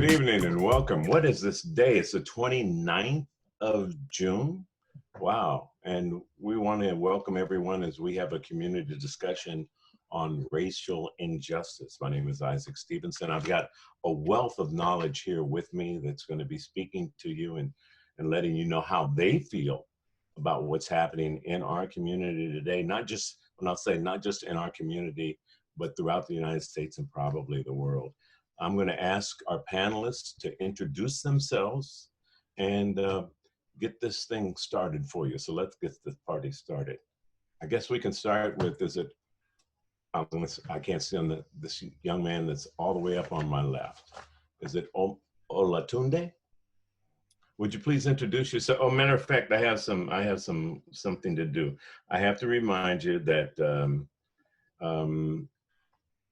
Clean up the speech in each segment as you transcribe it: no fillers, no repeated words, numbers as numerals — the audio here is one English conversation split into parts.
Good evening and welcome. What is this day? It's the 29th of June. Wow. And we want to welcome everyone as we have a community discussion on racial injustice. My name is Isaac Stevenson. I've got a wealth of knowledge here with me that's going to be speaking to you and letting you know how they feel about what's happening in our community today. Not just, when I'll say not just in our community, but throughout the United States and probably the world. I'm going to ask our panelists to introduce themselves and get this thing started for you. So let's get this party started. I guess we can start with, I can't see on this young man that's all the way up on my left. Is it Olatunde? Would you please introduce yourself? Oh, matter of fact, I have something to do. I have to remind you that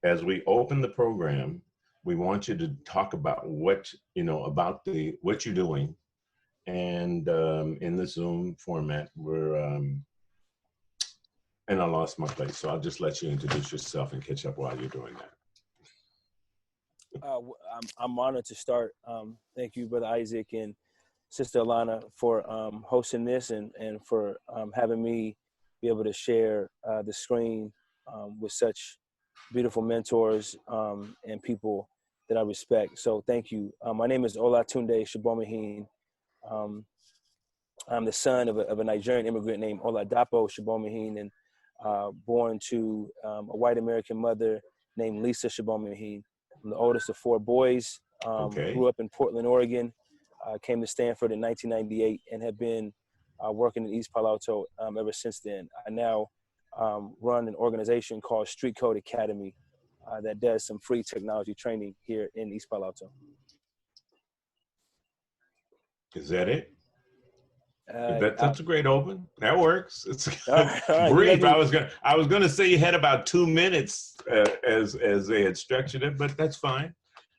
as we open the program, we want you to talk about what you're doing, and in the Zoom format, and I lost my place, so I'll just let you introduce yourself and catch up while you're doing that. I'm honored to start. Thank you, Brother Isaac and Sister Alanna, for hosting this and for having me be able to share the screen with such beautiful mentors and people that I respect. So thank you. My name is Olatunde Soboheim. I'm the son of a Nigerian immigrant named Olatunde Soboheim, and born to a white American mother named Lisa Soboheim. I'm the oldest of four boys. Grew up in Portland, Oregon. Came to Stanford in 1998 and have been working in East Palo Alto ever since then. I now run an organization called Street Code Academy that does some free technology training here in East Palo Alto. Is that it? That's a great open. That works. It's brief. I was gonna say you had about 2 minutes as they had structured it, but that's fine.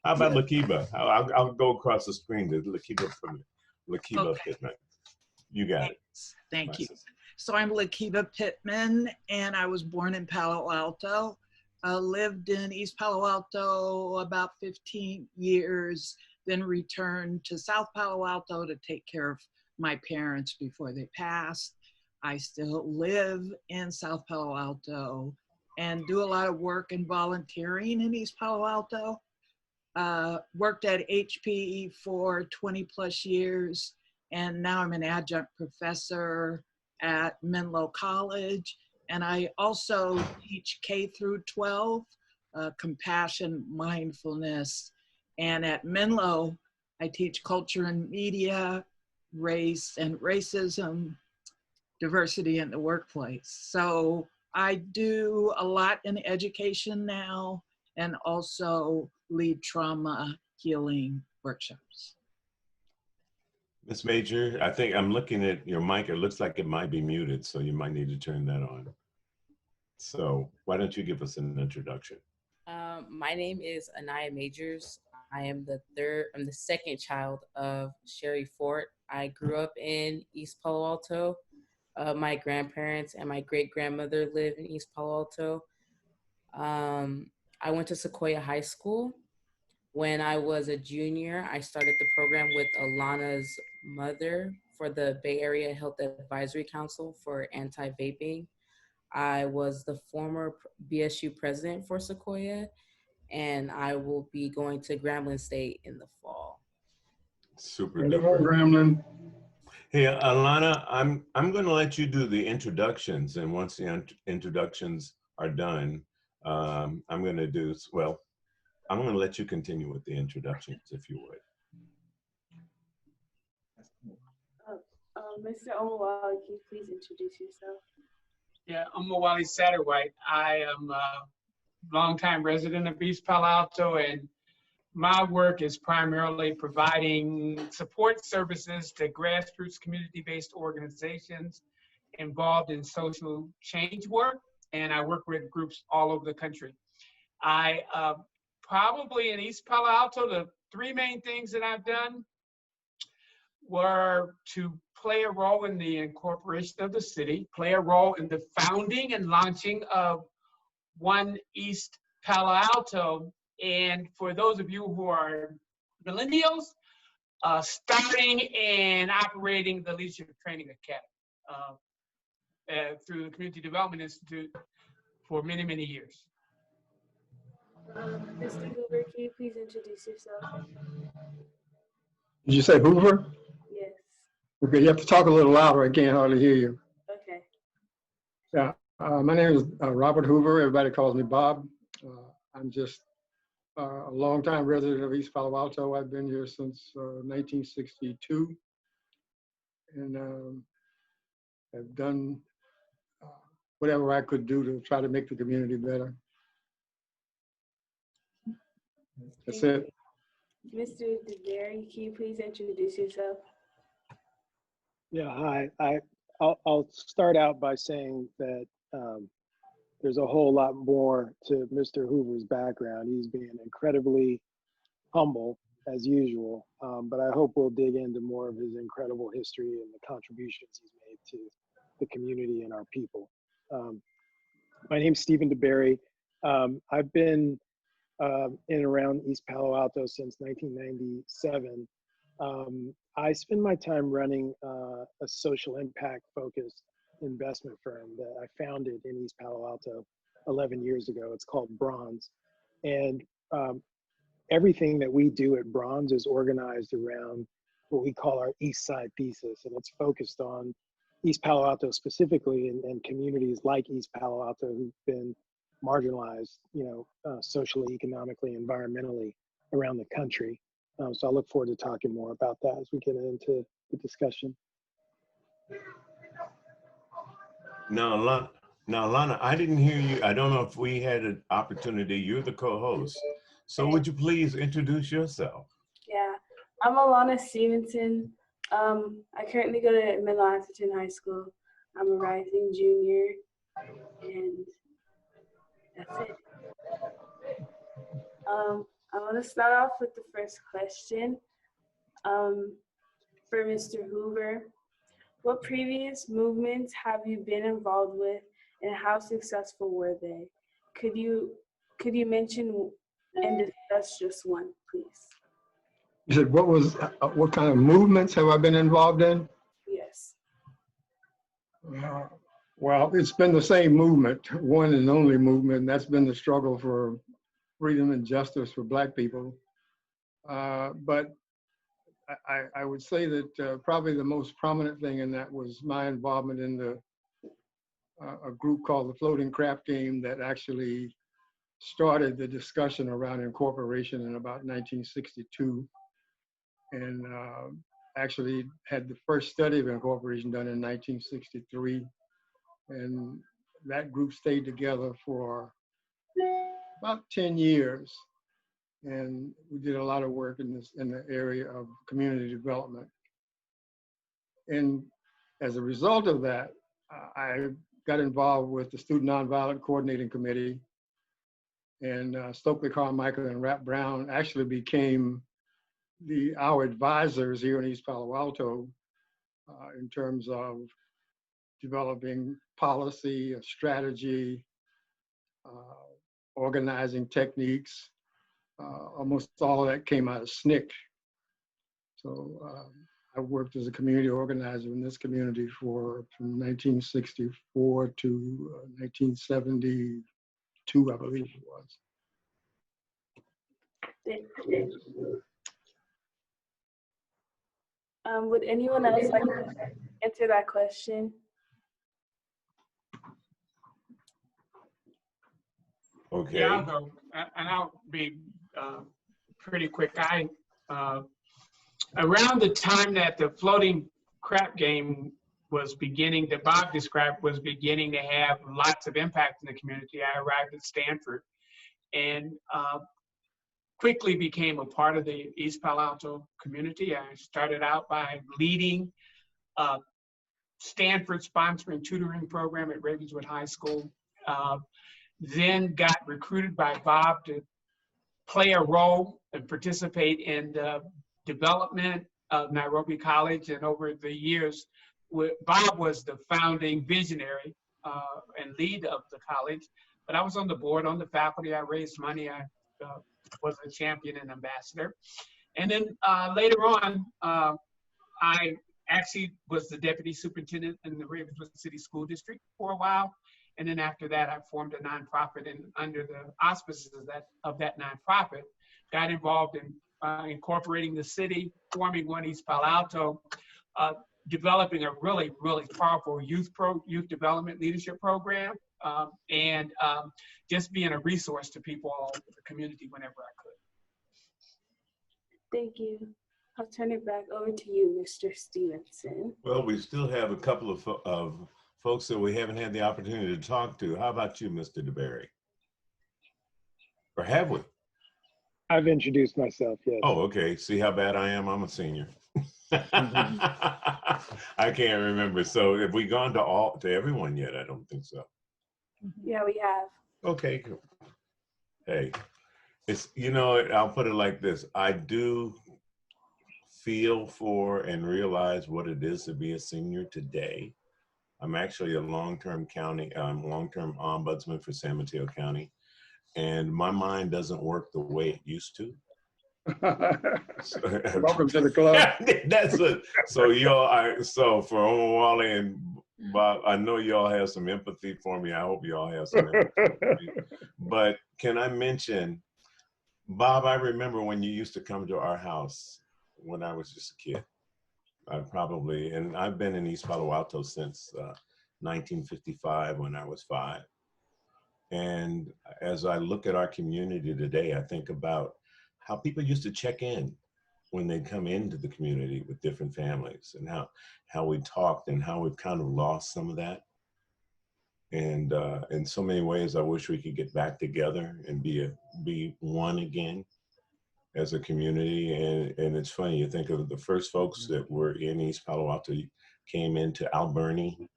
How about Lakiba? I'll go across the screen to Lakiba Pittman. You got it. Thank you. So I'm Lakiba Pittman, and I was born in Palo Alto. Lived in East Palo Alto about 15 years, then returned to South Palo Alto to take care of my parents before they passed. I still live in South Palo Alto and do a lot of work and volunteering in East Palo Alto. Worked at HPE for 20 plus years, and now I'm an adjunct professor at Menlo College. And I also teach K through 12, compassion, mindfulness. And at Menlo, I teach culture and media, race and racism, diversity in the workplace. So I do a lot in education now and also lead trauma healing workshops. Ms. Major, I think I'm looking at your mic. It looks like it might be muted, so you might need to turn that on. So why don't you give us an introduction? My name is Aniya Majors. I'm the second child of Sherry Fort. I grew up in East Palo Alto. My grandparents and my great-grandmother live in East Palo Alto. I went to Sequoia High School. When I was a junior, I started the program with Alanna's mother for the Bay Area Health Advisory Council for anti-vaping. I was the former BSU president for Sequoia, and I will be going to Grambling State in the fall. Super duper. Grambling. Hey, Alanna, I'm going to let you do the introductions, and once the introductions are done, I'm going to let you continue with the introductions, if you would. Mr. Omowale, can you please introduce yourself? Yeah, Omowale Satterwhite. I am a longtime resident of East Palo Alto, and my work is primarily providing support services to grassroots community-based organizations involved in social change work, and I work with groups all over the country. I probably in East Palo Alto, the three main things that I've done were to play a role in the incorporation of the city, play a role in the founding and launching of One East Palo Alto. And for those of you who are millennials, starting and operating the Leadership Training Academy through the Community Development Institute for many, many years. Mr. Hoover, can you please introduce yourself? Did you say Hoover? Yes. Okay, you have to talk a little louder. I can't hardly hear you. Okay. Yeah, my name is Robert Hoover. Everybody calls me Bob. I'm just a longtime resident of East Palo Alto. I've been here since 1962, and I've done whatever I could do to try to make the community better. That's it. Mr. DeBerry, can you please introduce yourself? Yeah, hi. I'll start out by saying that there's a whole lot more to Mr. Hoover's background. He's being incredibly humble, as usual, but I hope we'll dig into more of his incredible history and the contributions he's made to the community and our people. My name's Stephen DeBerry. I've been in and around East Palo Alto since 1997. I spend my time running a social impact focused investment firm that I founded in East Palo Alto 11 years ago. It's called Bronze. And everything that we do at Bronze is organized around what we call our East Side thesis. And it's focused on East Palo Alto specifically and communities like East Palo Alto who've been marginalized, socially, economically, environmentally around the country. So I look forward to talking more about that as we get into the discussion. Now, Alanna, I didn't hear you. I don't know if we had an opportunity. You're the co-host. So would you please introduce yourself? Yeah, I'm Alanna Stevenson. I currently go to Midland High School. I'm a rising junior, and that's it. I want to start off with the first question for Mr. Hoover. What previous movements have you been involved with, and how successful were they? Could you mention and discuss just one, please? You said what kind of movements have I been involved in? Yes. Well, it's been the same movement, one and only movement, and that's been the struggle for freedom and justice for Black people. But I would say that probably the most prominent thing in that was my involvement in a group called the Floating Crap Game that actually started the discussion around incorporation in about 1962, and actually had the first study of incorporation done in 1963. And that group stayed together for about 10 years. And we did a lot of work in the area of community development. And as a result of that, I got involved with the Student Nonviolent Coordinating Committee, and Stokely Carmichael and Rap Brown actually became our advisors here in East Palo Alto in terms of developing policy, strategy, organizing techniques. Almost all of that came out of SNCC. So I worked as a community organizer in this community from 1964 to 1972, I believe it was. Would anyone else like to answer that question? Okay. Yeah, I'll go, and I'll be pretty quick. Around the time that the Floating Crap Game was beginning, that Bob described, was beginning to have lots of impact in the community, I arrived at Stanford and quickly became a part of the East Palo Alto community. I started out by leading Stanford sponsoring tutoring program at Ravenswood High School. Then got recruited by Bob to play a role and participate in the development of Nairobi College. And over the years, Bob was the founding visionary and lead of the college, but I was on the board, on the faculty. I raised money. I was a champion and ambassador. And then later on, I actually was the deputy superintendent in the Ravenswood City School District for a while. And then after that, I formed a nonprofit, and under the auspices of that nonprofit, got involved in incorporating the city, forming One East Palo Alto, developing a really, really powerful youth development leadership program, and just being a resource to people all over the community whenever I could. Thank you. I'll turn it back over to you, Mr. Stevenson. Well, we still have a couple of folks that we haven't had the opportunity to talk to. How about you, Mr. DeBerry? Or have we? I've introduced myself, yes. Oh, okay. See how bad I am? I'm a senior. I can't remember. So have we gone to everyone yet? I don't think so. Yeah, we have. Okay, cool. Hey, it's, you know, I'll put it like this. I do feel for and realize what it is to be a senior today. I'm actually a long-term ombudsman for San Mateo County, and my mind doesn't work the way it used to. Welcome to the club. That's it. So y'all, so for Omowale and Bob, I know y'all have some empathy for me. I hope y'all have some empathy for me. But can I mention, Bob, I remember when you used to come to our house when I was just a kid. And I've been in East Palo Alto since 1955 when I was 5. And as I look at our community today, I think about how people used to check in when they come into the community with different families, and how we talked, and how we've kind of lost some of that. And in so many ways, I wish we could get back together and be one again as a community. And it's funny, you think of the first folks that were in East Palo Alto came into Alberni.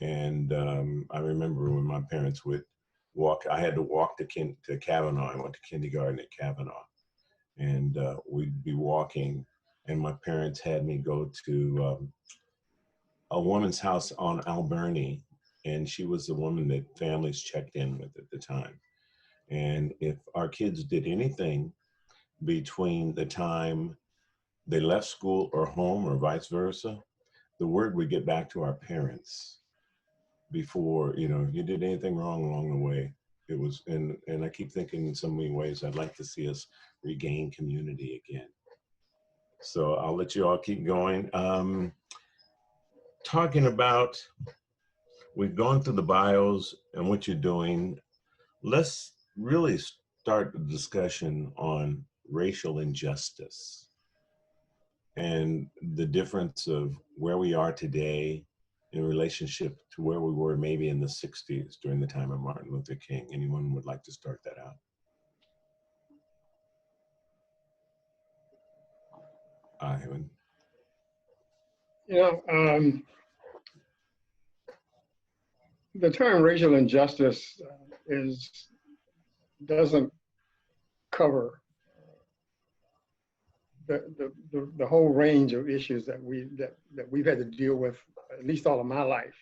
And I remember when my parents would walk, I had to walk to Kavanaugh. I went to kindergarten at Kavanaugh. And we'd be walking, and my parents had me go to a woman's house on Alberni, and she was the woman that families checked in with at the time. And if our kids did anything between the time they left school or home or vice versa, the word would get back to our parents before, you know, if you did anything wrong along the way. It was, and I keep thinking in so many ways, I'd like to see us regain community again. So I'll let you all keep going. Talking about, we've gone through the bios and what you're doing. Let's really start the discussion on racial injustice and the difference of where we are today in relationship to where we were maybe in the 60s during the time of Martin Luther King. Anyone would like to start that out? Ivan. You know, the term racial injustice doesn't cover the whole range of issues that we've had to deal with, at least all of my life.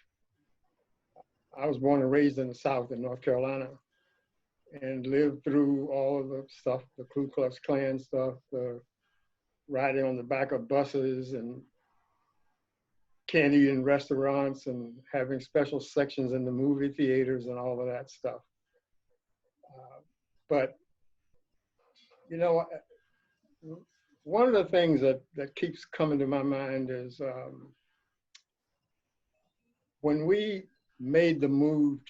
I was born and raised in the South in North Carolina, and lived through all of the stuff, the Ku Klux Klan stuff, the riding on the back of buses, and can't eat in restaurants, and having special sections in the movie theaters and all of that stuff. But, you know, one of the things that keeps coming to my mind is when we made the move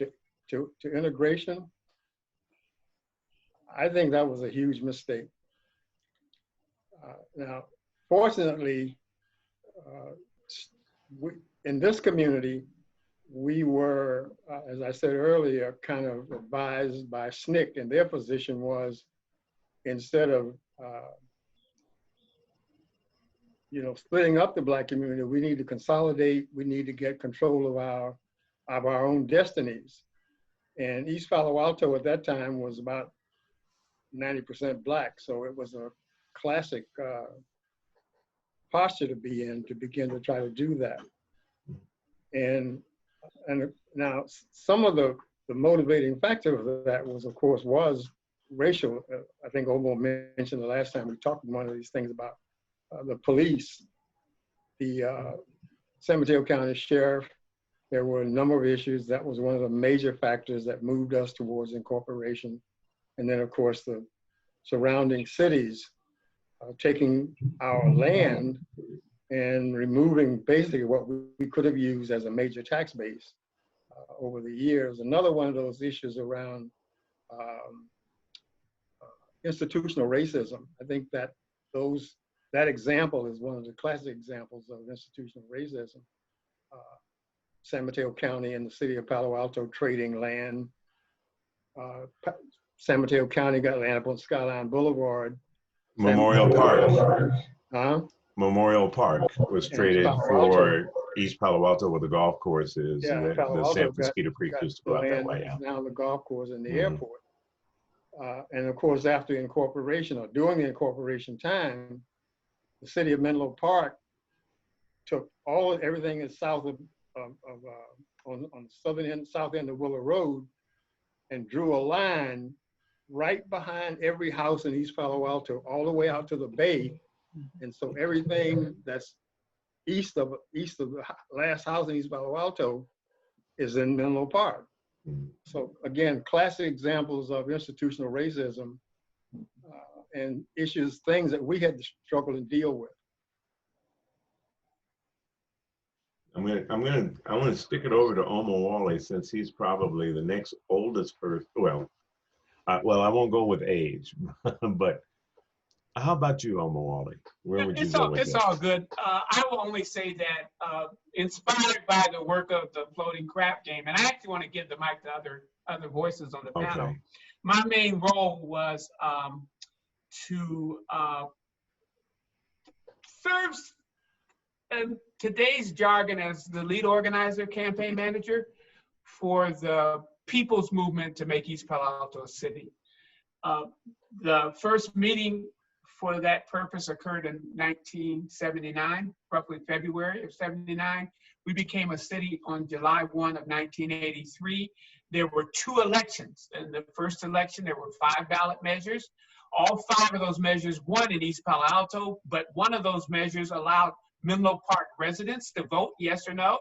to integration, I think that was a huge mistake. Now, fortunately, in this community, we were, as I said earlier, kind of advised by SNCC, and their position was, instead of you know, splitting up the Black community, we need to consolidate, we need to get control of our own destinies. And East Palo Alto at that time was about 90% Black, so it was a classic posture to be in to begin to try to do that. And now some of the motivating factor of that was, of course, racial, I think Omo mentioned the last time we talked one of these things about the police, the San Mateo County Sheriff. There were a number of issues. That was one of the major factors that moved us towards incorporation. And then, of course, the surrounding cities taking our land and removing basically what we could have used as a major tax base over the years. Another one of those issues around institutional racism. I think that that example is one of the classic examples of institutional racism. San Mateo County and the city of Palo Alto trading land. San Mateo County got land up on Skyline Boulevard. Memorial Park. Huh? Memorial Park was traded for East Palo Alto, where the golf course is. Yeah, and the San Francisco Creek used to go out that way. Yeah. Now the golf course and the airport. And of course, after incorporation or during the incorporation time, the city of Menlo Park took everything that's south of on the south end of Willow Road and drew a line right behind every house in East Palo Alto, all the way out to the bay. And so everything that's east of the last house in East Palo Alto is in Menlo Park. So again, classic examples of institutional racism and issues, things that we had to struggle and deal with. I want to stick it over to Omowale, since he's probably the next oldest person. Well, I won't go with age, but how about you, Omowale? Where would you go with It's all good. I will only say that inspired by the work of the floating crap game, and I actually want to give the mic to other voices on the panel. Okay. My main role was to serve today's jargon as the lead organizer, campaign manager for the people's movement to make East Palo Alto a city. The first meeting for that purpose occurred in 1979, roughly February of 79. We became a city on July 1 of 1983. There were 2 elections. In the first election, there were 5 ballot measures. All 5 of those measures won in East Palo Alto, but one of those measures allowed Menlo Park residents to vote yes or no,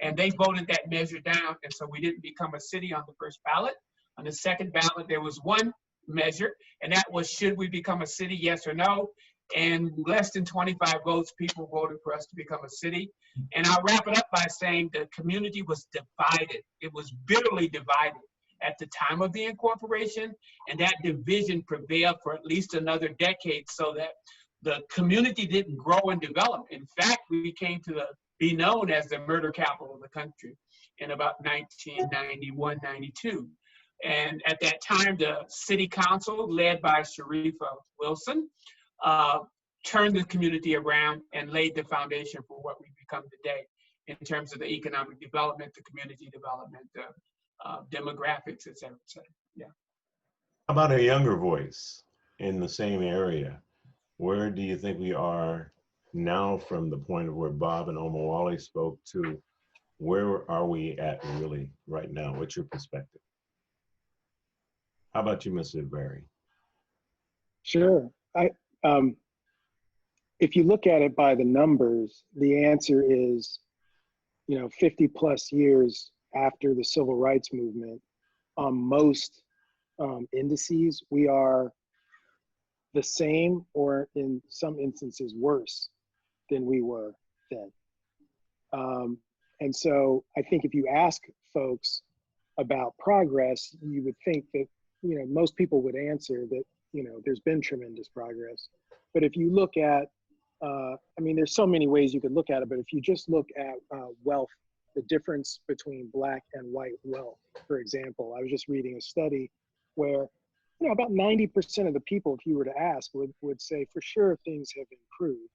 and they voted that measure down, and so we didn't become a city on the first ballot. On the second ballot, there was one measure, and that was, should we become a city, yes or no? And less than 25 votes, people voted for us to become a city. And I'll wrap it up by saying the community was divided. It was bitterly divided at the time of the incorporation, and that division prevailed for at least another decade, so that the community didn't grow and develop. In fact, we came to be known as the murder capital of the country in about 1991, 92. And at that time, the city council, led by Sharifa Wilson, turned the community around and laid the foundation for what we've become today in terms of the economic development, the community development, the demographics, et cetera, et cetera. Yeah. How about a younger voice in the same area? Where do you think we are now from the point of where Bob and Omowale spoke to where are we at really right now? What's your perspective? How about you, Mr. DeBerry? Sure. If you look at it by the numbers, the answer is, 50 plus years after the civil rights movement, on most indices, we are the same, or in some instances worse than we were then. And so I think if you ask folks about progress, you would think that, most people would answer that, there's been tremendous progress. But if you look at, there's so many ways you could look at it, but if you just look at wealth, the difference between Black and white wealth, for example, I was just reading a study where about 90% of the people, if you were to ask, would say for sure things have improved.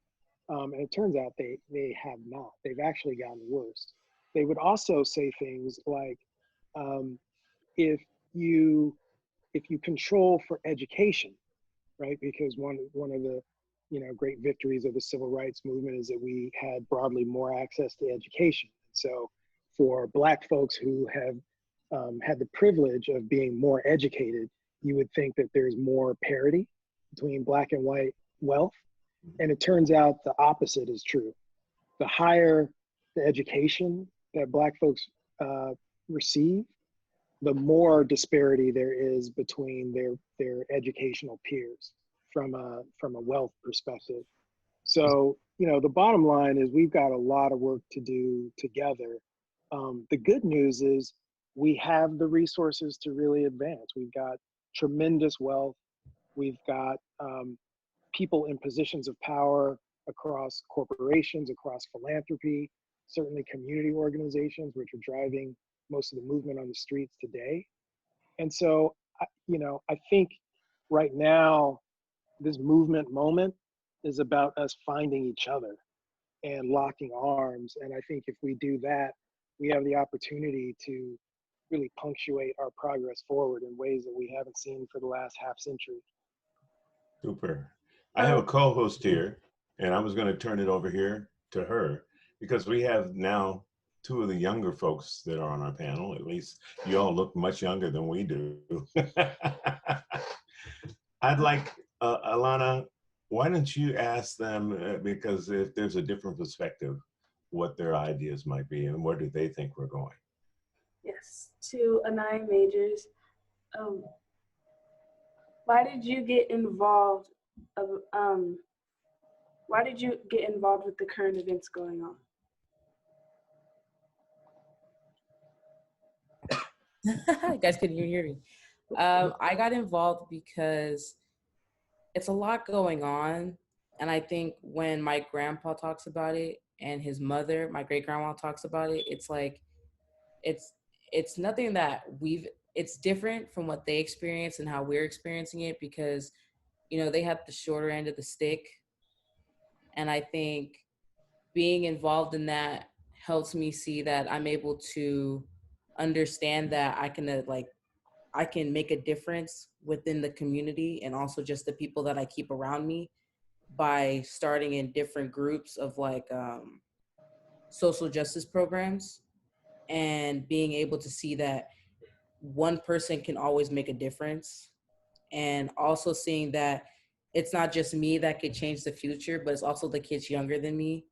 And it turns out they have not. They've actually gotten worse. They would also say things like, if you control for education, right? Because one of the great victories of the civil rights movement is that we had broadly more access to education. So for Black folks who have had the privilege of being more educated, you would think that there's more parity between black and white wealth. And it turns out the opposite is true. The higher the education that black folks receive, the more disparity there is between their educational peers from a wealth perspective. So, the bottom line is we've got a lot of work to do together. The good news is we have the resources to really advance. We've got tremendous wealth. We've got people in positions of power across corporations, across philanthropy, certainly community organizations, which are driving most of the movement on the streets today. And so, I think right now, this movement moment is about us finding each other and locking arms. And I think if we do that, we have the opportunity to really punctuate our progress forward in ways that we haven't seen for the last half century. Super. I have a co-host here, and I was going to turn it over here to her because we have now two of the younger folks that are on our panel. At least you all look much younger than we do. I'd like, Alanna, why don't you ask them, because if there's a different perspective, what their ideas might be and where do they think we're going? Yes, to Aniya Majors, why did you get involved with the current events going on? You guys couldn't even hear me. I got involved because it's a lot going on. And I think when my grandpa talks about it and his mother, my great grandma talks about it, it's like, it's nothing that it's different from what they experience and how we're experiencing it because, they have the shorter end of the stick. And I think being involved in that helps me see that I'm able to understand that I can make a difference within the community and also just the people that I keep around me by starting in different groups of social justice programs and being able to see that one person can always make a difference, and also seeing that it's not just me that could change the future, but it's also the kids younger than me.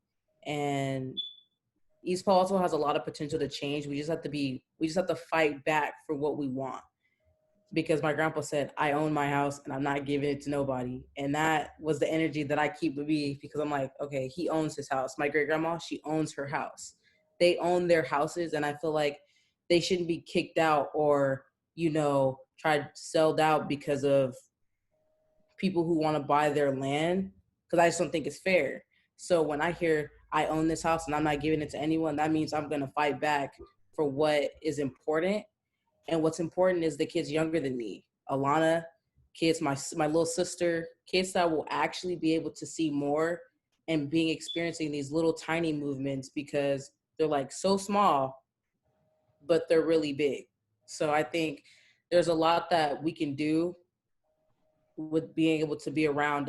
And East Palo Alto has a lot of potential to change. We just have to fight back for what we want. Because my grandpa said, I own my house and I'm not giving it to nobody. And that was the energy that I keep with me because I'm like, okay, he owns his house. My great grandma, she owns her house. They own their houses. And I feel like they shouldn't be kicked out or, tried sold out because of people who want to buy their land. Because I just don't think it's fair. So when I hear I own this house and I'm not giving it to anyone, that means I'm going to fight back for what is important. And what's important is the kids younger than me, Alanna, kids, my little sister, kids that will actually be able to see more and experiencing these little tiny movements because they're like so small, but they're really big. So I think there's a lot that we can do with being able to be around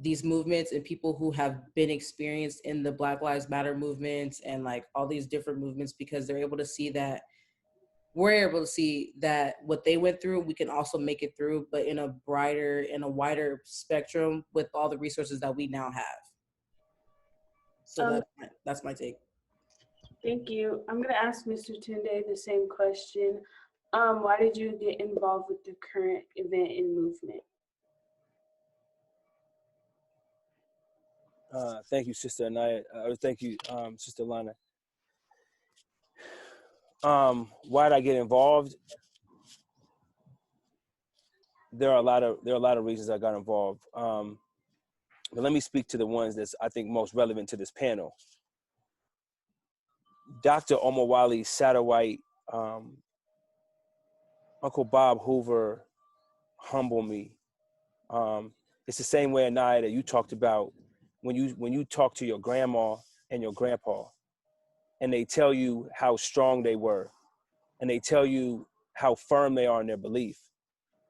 these movements and people who have been experienced in the Black Lives Matter movements and like all these different movements because they're able to see that we're able to see that what they went through, we can also make it through, but in a brighter, in a wider spectrum with all the resources that we now have. So that's my take. Thank you. I'm going to ask Mr. Tunde the same question. Why did you get involved with the current event and movement? Thank you, Sister Aniya. Thank you, Sister Alanna. Why did I get involved? There are a lot of reasons I got involved. But let me speak to the ones that's I think most relevant to this panel. Dr. Omowale Satterwhite, Uncle Bob Hoover humbled me. It's the same way, Aniya, that you talked about when you talk to your grandma and your grandpa, and they tell you how strong they were, and they tell you how firm they are in their belief.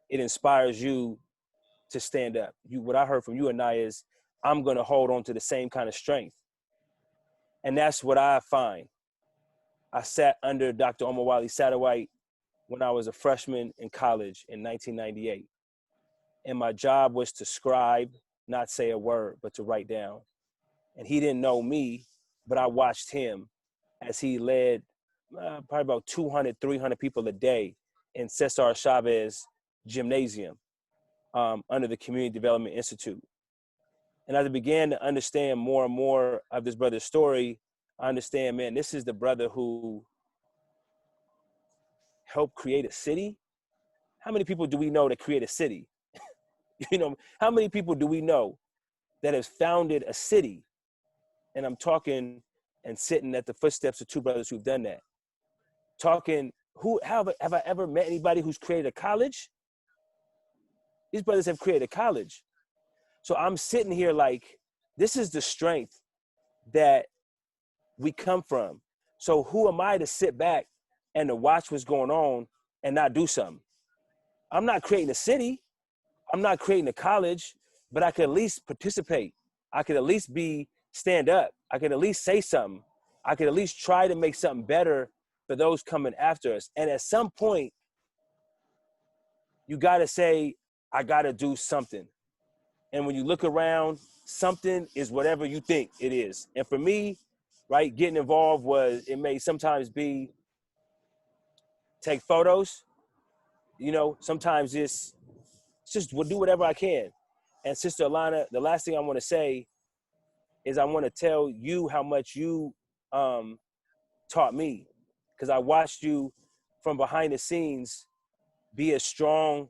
It inspires you to stand up. What I heard from you, Aniya, is I'm going to hold on to the same kind of strength. And that's what I find. I sat under Dr. Omowale Satterwhite when I was a freshman in college in 1998. And my job was to scribe, not say a word, but to write down. And he didn't know me, but I watched him as he led probably about 200, 300 people a day in Cesar Chavez Gymnasium under the Community Development Institute. And as I began to understand more and more of this brother's story, I understand, man, this is the brother who helped create a city. How many people do we know that create a city? You know, how many people do we know that has founded a city? And I'm talking and sitting at the footsteps of two brothers who've done that. Talking, have I ever met anybody who's created a college? These brothers have created a college. So I'm sitting here like, this is the strength that we come from. So who am I to sit back and to watch what's going on and not do something? I'm not creating a city. I'm not creating a college, but I could at least participate. I could at least stand up. I could at least say something. I could at least try to make something better for those coming after us. And at some point, you got to say, I got to do something. And when you look around, something is whatever you think it is. And for me, right, getting involved it may sometimes be take photos. You know, sometimes it's just do whatever I can. And Sister Alanna, the last thing I want to say is I want to tell you how much you taught me, because I watched you from behind the scenes be as strong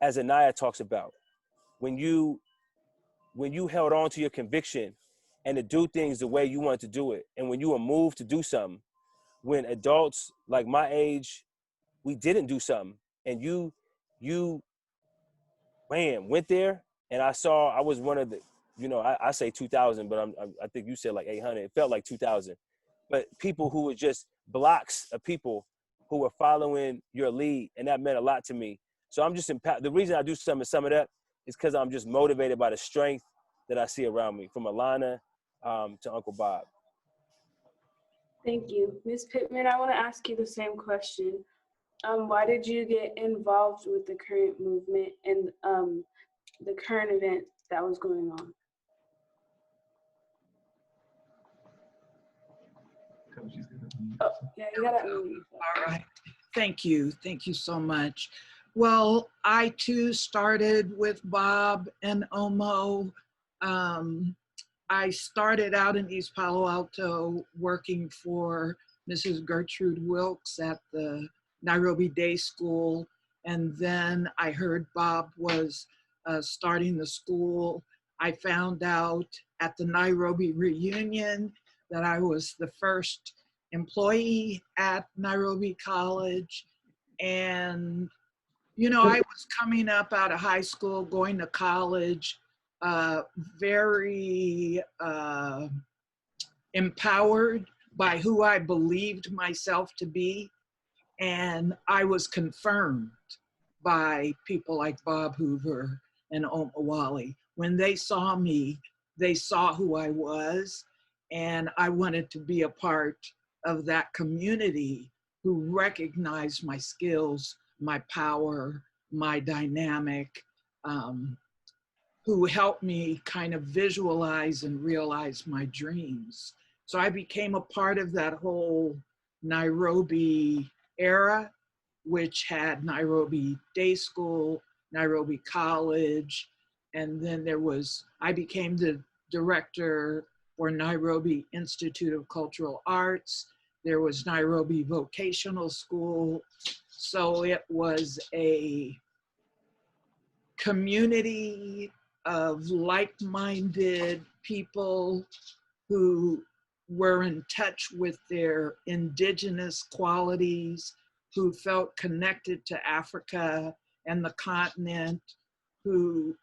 as Aniya talks about. When you held on to your conviction and to do things the way you wanted to do it, and when you were moved to do something, when adults like my age, we didn't do something, and you went there, and I was one of the, you know, I say 2,000, but I think you said like 800. It felt like 2,000. But people who were just blocks of people who were following your lead, and that meant a lot to me. So I'm just the reason I do something to sum it up is because I'm just motivated by the strength that I see around me, from Alanna to Uncle Bob. Thank you. Ms. Pittman, I want to ask you the same question. Why did you get involved with the current movement and the current event that was going on? Oh, yeah, you gotta unmute. All right. Thank you. Thank you so much. Well, I too started with Bob and Omo. I started out in East Palo Alto working for Mrs. Gertrude Wilkes at the Nairobi Day School. And then I heard Bob was starting the school. I found out at the Nairobi reunion that I was the first employee at Nairobi College. And, you know, I was coming up out of high school, going to college, very empowered by who I believed myself to be. And I was confirmed by people like Bob Hoover and Omowale. When they saw me, they saw who I was, and I wanted to be a part of that community who recognized my skills, my power, my dynamic, who helped me kind of visualize and realize my dreams. So I became a part of that whole Nairobi era, which had Nairobi Day School, Nairobi College, and then I became the director for Nairobi Institute of Cultural Arts. There was Nairobi Vocational School. So it was a community of like-minded people who were in touch with their indigenous qualities, who felt connected to Africa and the continent, we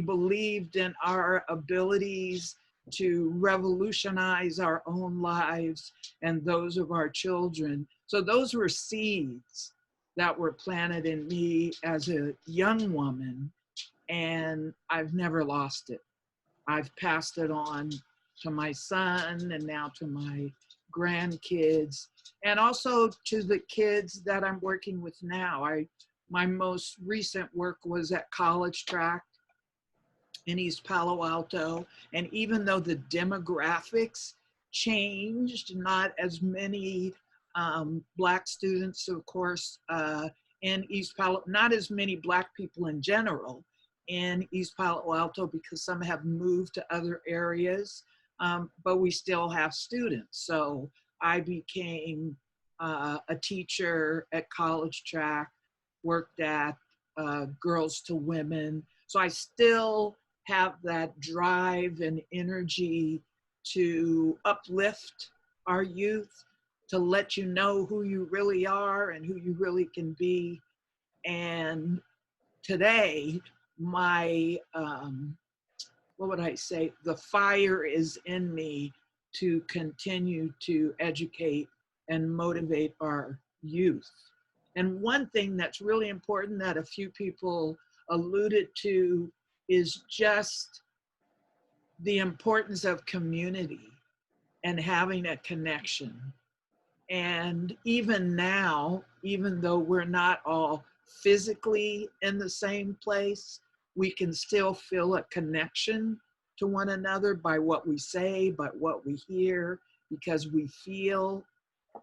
believed in our abilities to revolutionize our own lives and those of our children. So those were seeds that were planted in me as a young woman, and I've never lost it. I've passed it on to my son and now to my grandkids, and also to the kids that I'm working with now. My most recent work was at College Track in East Palo Alto. And even though the demographics changed, not as many Black students, of course, in East Palo, not as many Black people in general in East Palo Alto because some have moved to other areas, but we still have students. So I became a teacher at College Track, worked at Girls to Women. So I still have that drive and energy to uplift our youth, to let you know who you really are and who you really can be. And today, my, what would I say? The fire is in me to continue to educate and motivate our youth. And one thing that's really important that a few people alluded to is just the importance of community and having a connection. And even now, even though we're not all physically in the same place, we can still feel a connection to one another by what we say, by what we hear, because we feel.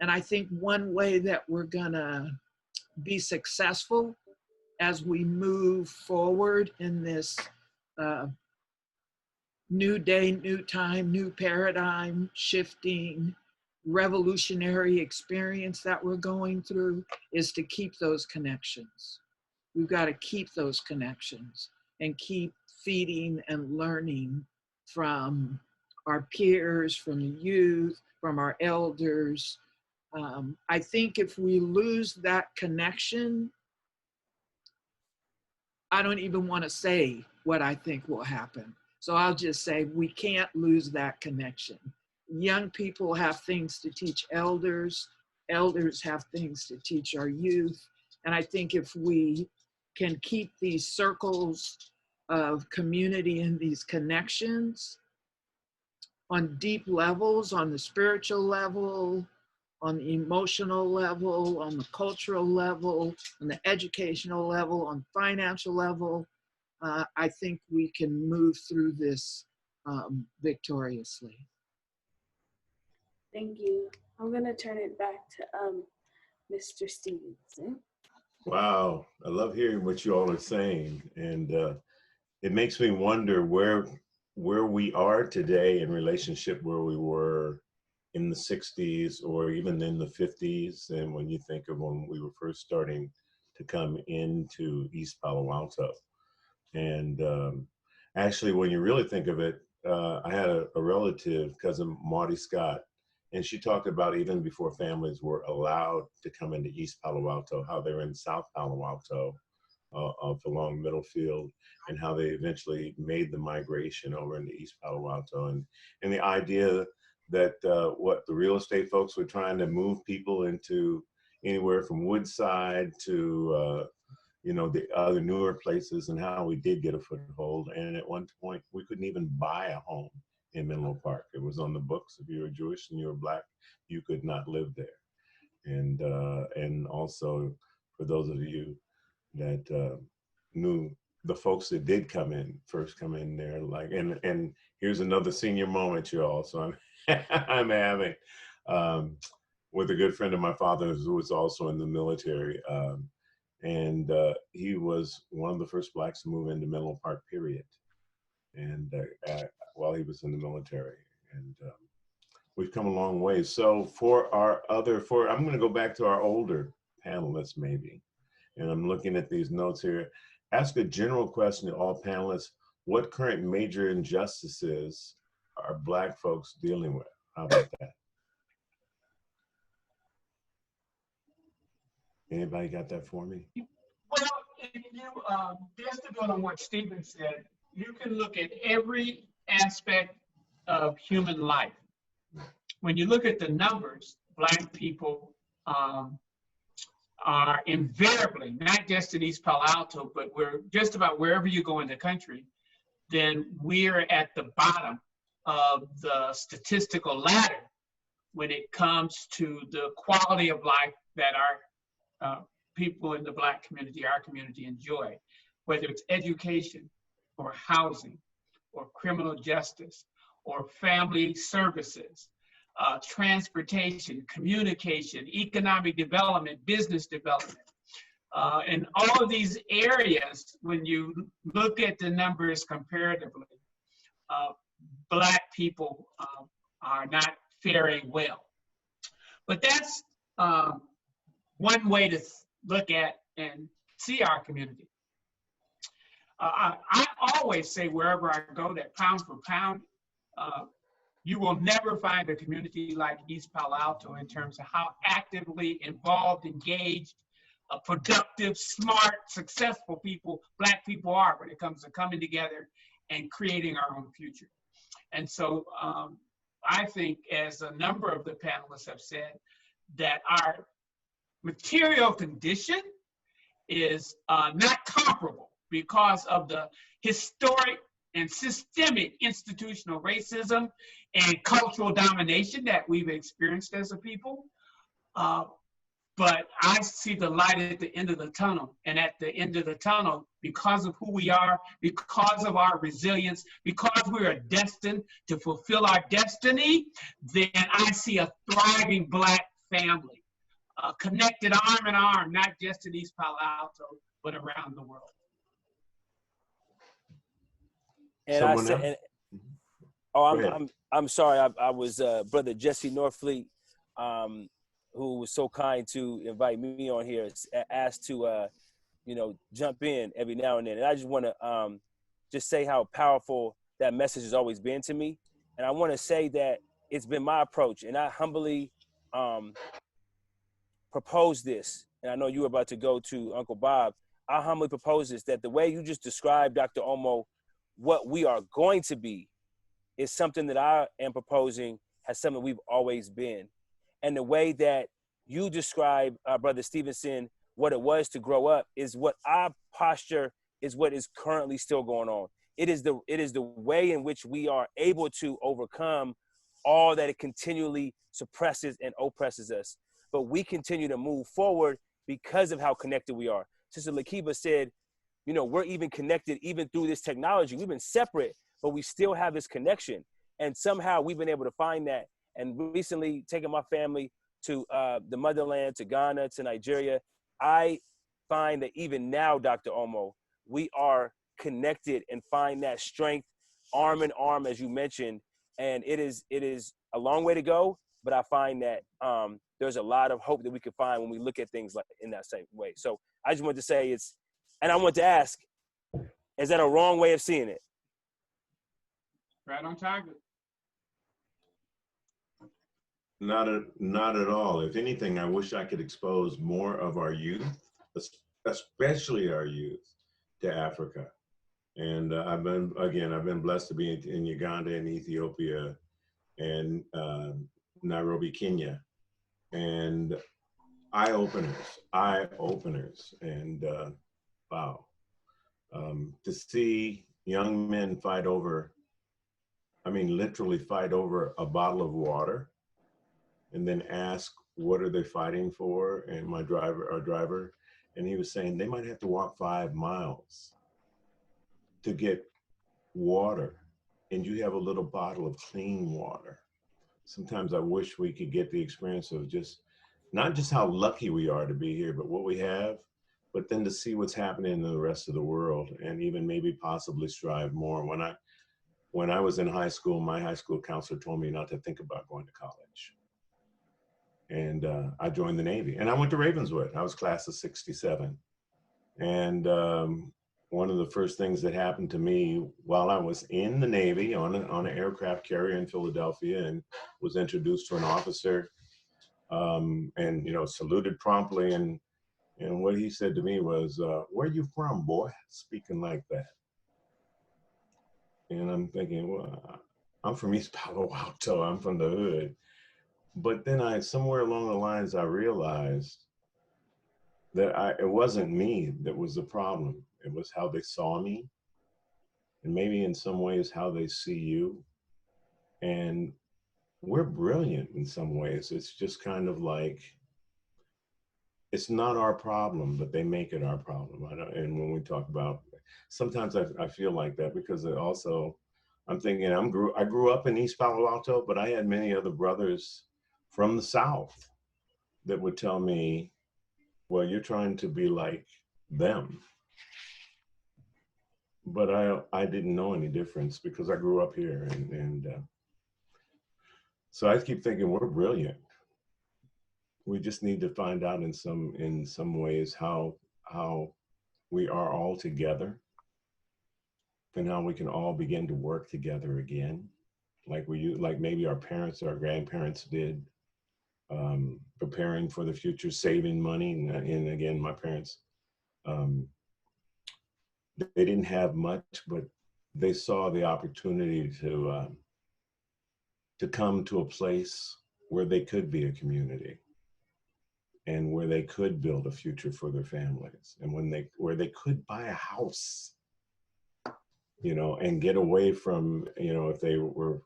And I think one way that we're gonna be successful as we move forward in this new day, new time, new paradigm shifting, revolutionary experience that we're going through is to keep those connections. We've got to keep those connections and keep feeding and learning from our peers, from the youth, from our elders. I think if we lose that connection, I don't even want to say what I think will happen. So I'll just say we can't lose that connection. Young people have things to teach elders. Elders have things to teach our youth. And I think if we can keep these circles of community and these connections on deep levels, on the spiritual level, on the emotional level, on the cultural level, on the educational level, on financial level, I think we can move through this victoriously. Thank you. I'm going to turn it back to Mr. Stevenson. Wow, I love hearing what you all are saying. And it makes me wonder where we are today in relationship where we were in the 60s or even in the 50s. And when you think of when we were first starting to come into East Palo Alto. And actually, when you really think of it, I had a relative, cousin Maudie Scott, and she talked about even before families were allowed to come into East Palo Alto, how they were in South Palo Alto along Middlefield, and how they eventually made the migration over into East Palo Alto. And the idea that what the real estate folks were trying to move people into anywhere from Woodside to the other newer places, and how we did get a foothold. And at one point, we couldn't even buy a home in Menlo Park. It was on the books. If you were Jewish and you were Black, you could not live there. And also, for those of you that knew the folks that did first come in there, like, and here's another senior moment, y'all. So I'm having with a good friend of my father's who was also in the military. And he was one of the first Blacks to move into Menlo Park, period. And while he was in the military. And we've come a long way. So I'm going to go back to our older panelists maybe. And I'm looking at these notes here. Ask a general question to all panelists. What current major injustices are Black folks dealing with? How about that? Anybody got that for me? Well, if you, just to build on what Stephen said, you can look at every aspect of human life. When you look at the numbers, Black people are invariably, not just in East Palo Alto, but we're just about wherever you go in the country, then we're at the bottom of the statistical ladder when it comes to the quality of life that our people in the Black community, our community, enjoy, whether it's education or housing or criminal justice or family services, transportation, communication, economic development, business development. In all of these areas, when you look at the numbers comparatively, Black people are not faring well. But that's one way to look at and see our community. I always say wherever I go that pound for pound, you will never find a community like East Palo Alto in terms of how actively involved, engaged, productive, smart, successful people, Black people are when it comes to coming together and creating our own future. And so I think, as a number of the panelists have said, that our material condition is not comparable because of the historic and systemic institutional racism and cultural domination that we've experienced as a people. But I see the light at the end of the tunnel. And at the end of the tunnel, because of who we are, because of our resilience, because we are destined to fulfill our destiny, then I see a thriving Black family, connected arm in arm, not just in East Palo Alto, but around the world. And I said, I'm sorry. I was Brother Jesse Norfleet, who was so kind to invite me on here, asked to jump in every now and then. And I just want to just say how powerful that message has always been to me. And I want to say that it's been my approach, and I humbly propose this. And I know you were about to go to Uncle Bob. I humbly propose this, that the way you just described, Dr. Omo, what we are going to be is something that I am proposing as something we've always been. And the way that you describe, Brother Stevenson, what it was to grow up is what our posture is, what is currently still going on. It is the way in which we are able to overcome all that it continually suppresses and oppresses us. But we continue to move forward because of how connected we are. Sister Lakiba said, we're even connected even through this technology. We've been separate, but we still have this connection. And somehow we've been able to find that. And recently taking my family to the motherland, to Ghana, to Nigeria, I find that even now, Dr. Omo, we are connected and find that strength arm in arm, as you mentioned. And it is a long way to go, but I find that there's a lot of hope that we can find when we look at things like in that same way. So I just want to say and I want to ask, is that a wrong way of seeing it? Right on target. Not at all. If anything, I wish I could expose more of our youth, especially our youth, to Africa. And I've been blessed to be in Uganda and Ethiopia and Nairobi, Kenya, and eye openers, and wow, to see young men literally fight over a bottle of water, and then ask, what are they fighting for? And our driver, and he was saying they might have to walk 5 miles to get water, and you have a little bottle of clean water. Sometimes I wish we could get the experience of not just how lucky we are to be here, but what we have, but then to see what's happening in the rest of the world, and even maybe possibly strive more. When I was in high school, my high school counselor told me not to think about going to college. And I joined the Navy, and I went to Ravenswood. I was class of '67. And one of the first things that happened to me while I was in the Navy on an aircraft carrier in Philadelphia, and was introduced to an officer, and saluted promptly. And what he said to me was, "Where you from, boy?" Speaking like that. And I'm thinking, well, I'm from East Palo Alto. I'm from the hood. But then somewhere along the lines, I realized that it wasn't me that was the problem. It was how they saw me, and maybe in some ways how they see you. And we're brilliant in some ways. It's just kind of like, it's not our problem, but they make it our problem. And when we talk about, sometimes I feel like that because it also, I'm thinking I grew up in East Palo Alto, but I had many other brothers from the South that would tell me, well, you're trying to be like them. But I didn't know any difference because I grew up here. And so I keep thinking we're brilliant. We just need to find out in some ways how we are all together and how we can all begin to work together again, like maybe our parents or our grandparents did, preparing for the future, saving money. And again, my parents, they didn't have much, but they saw the opportunity to come to a place where they could be a community and where they could build a future for their families, and where they could buy a house, you know, and get away from, you know, if they were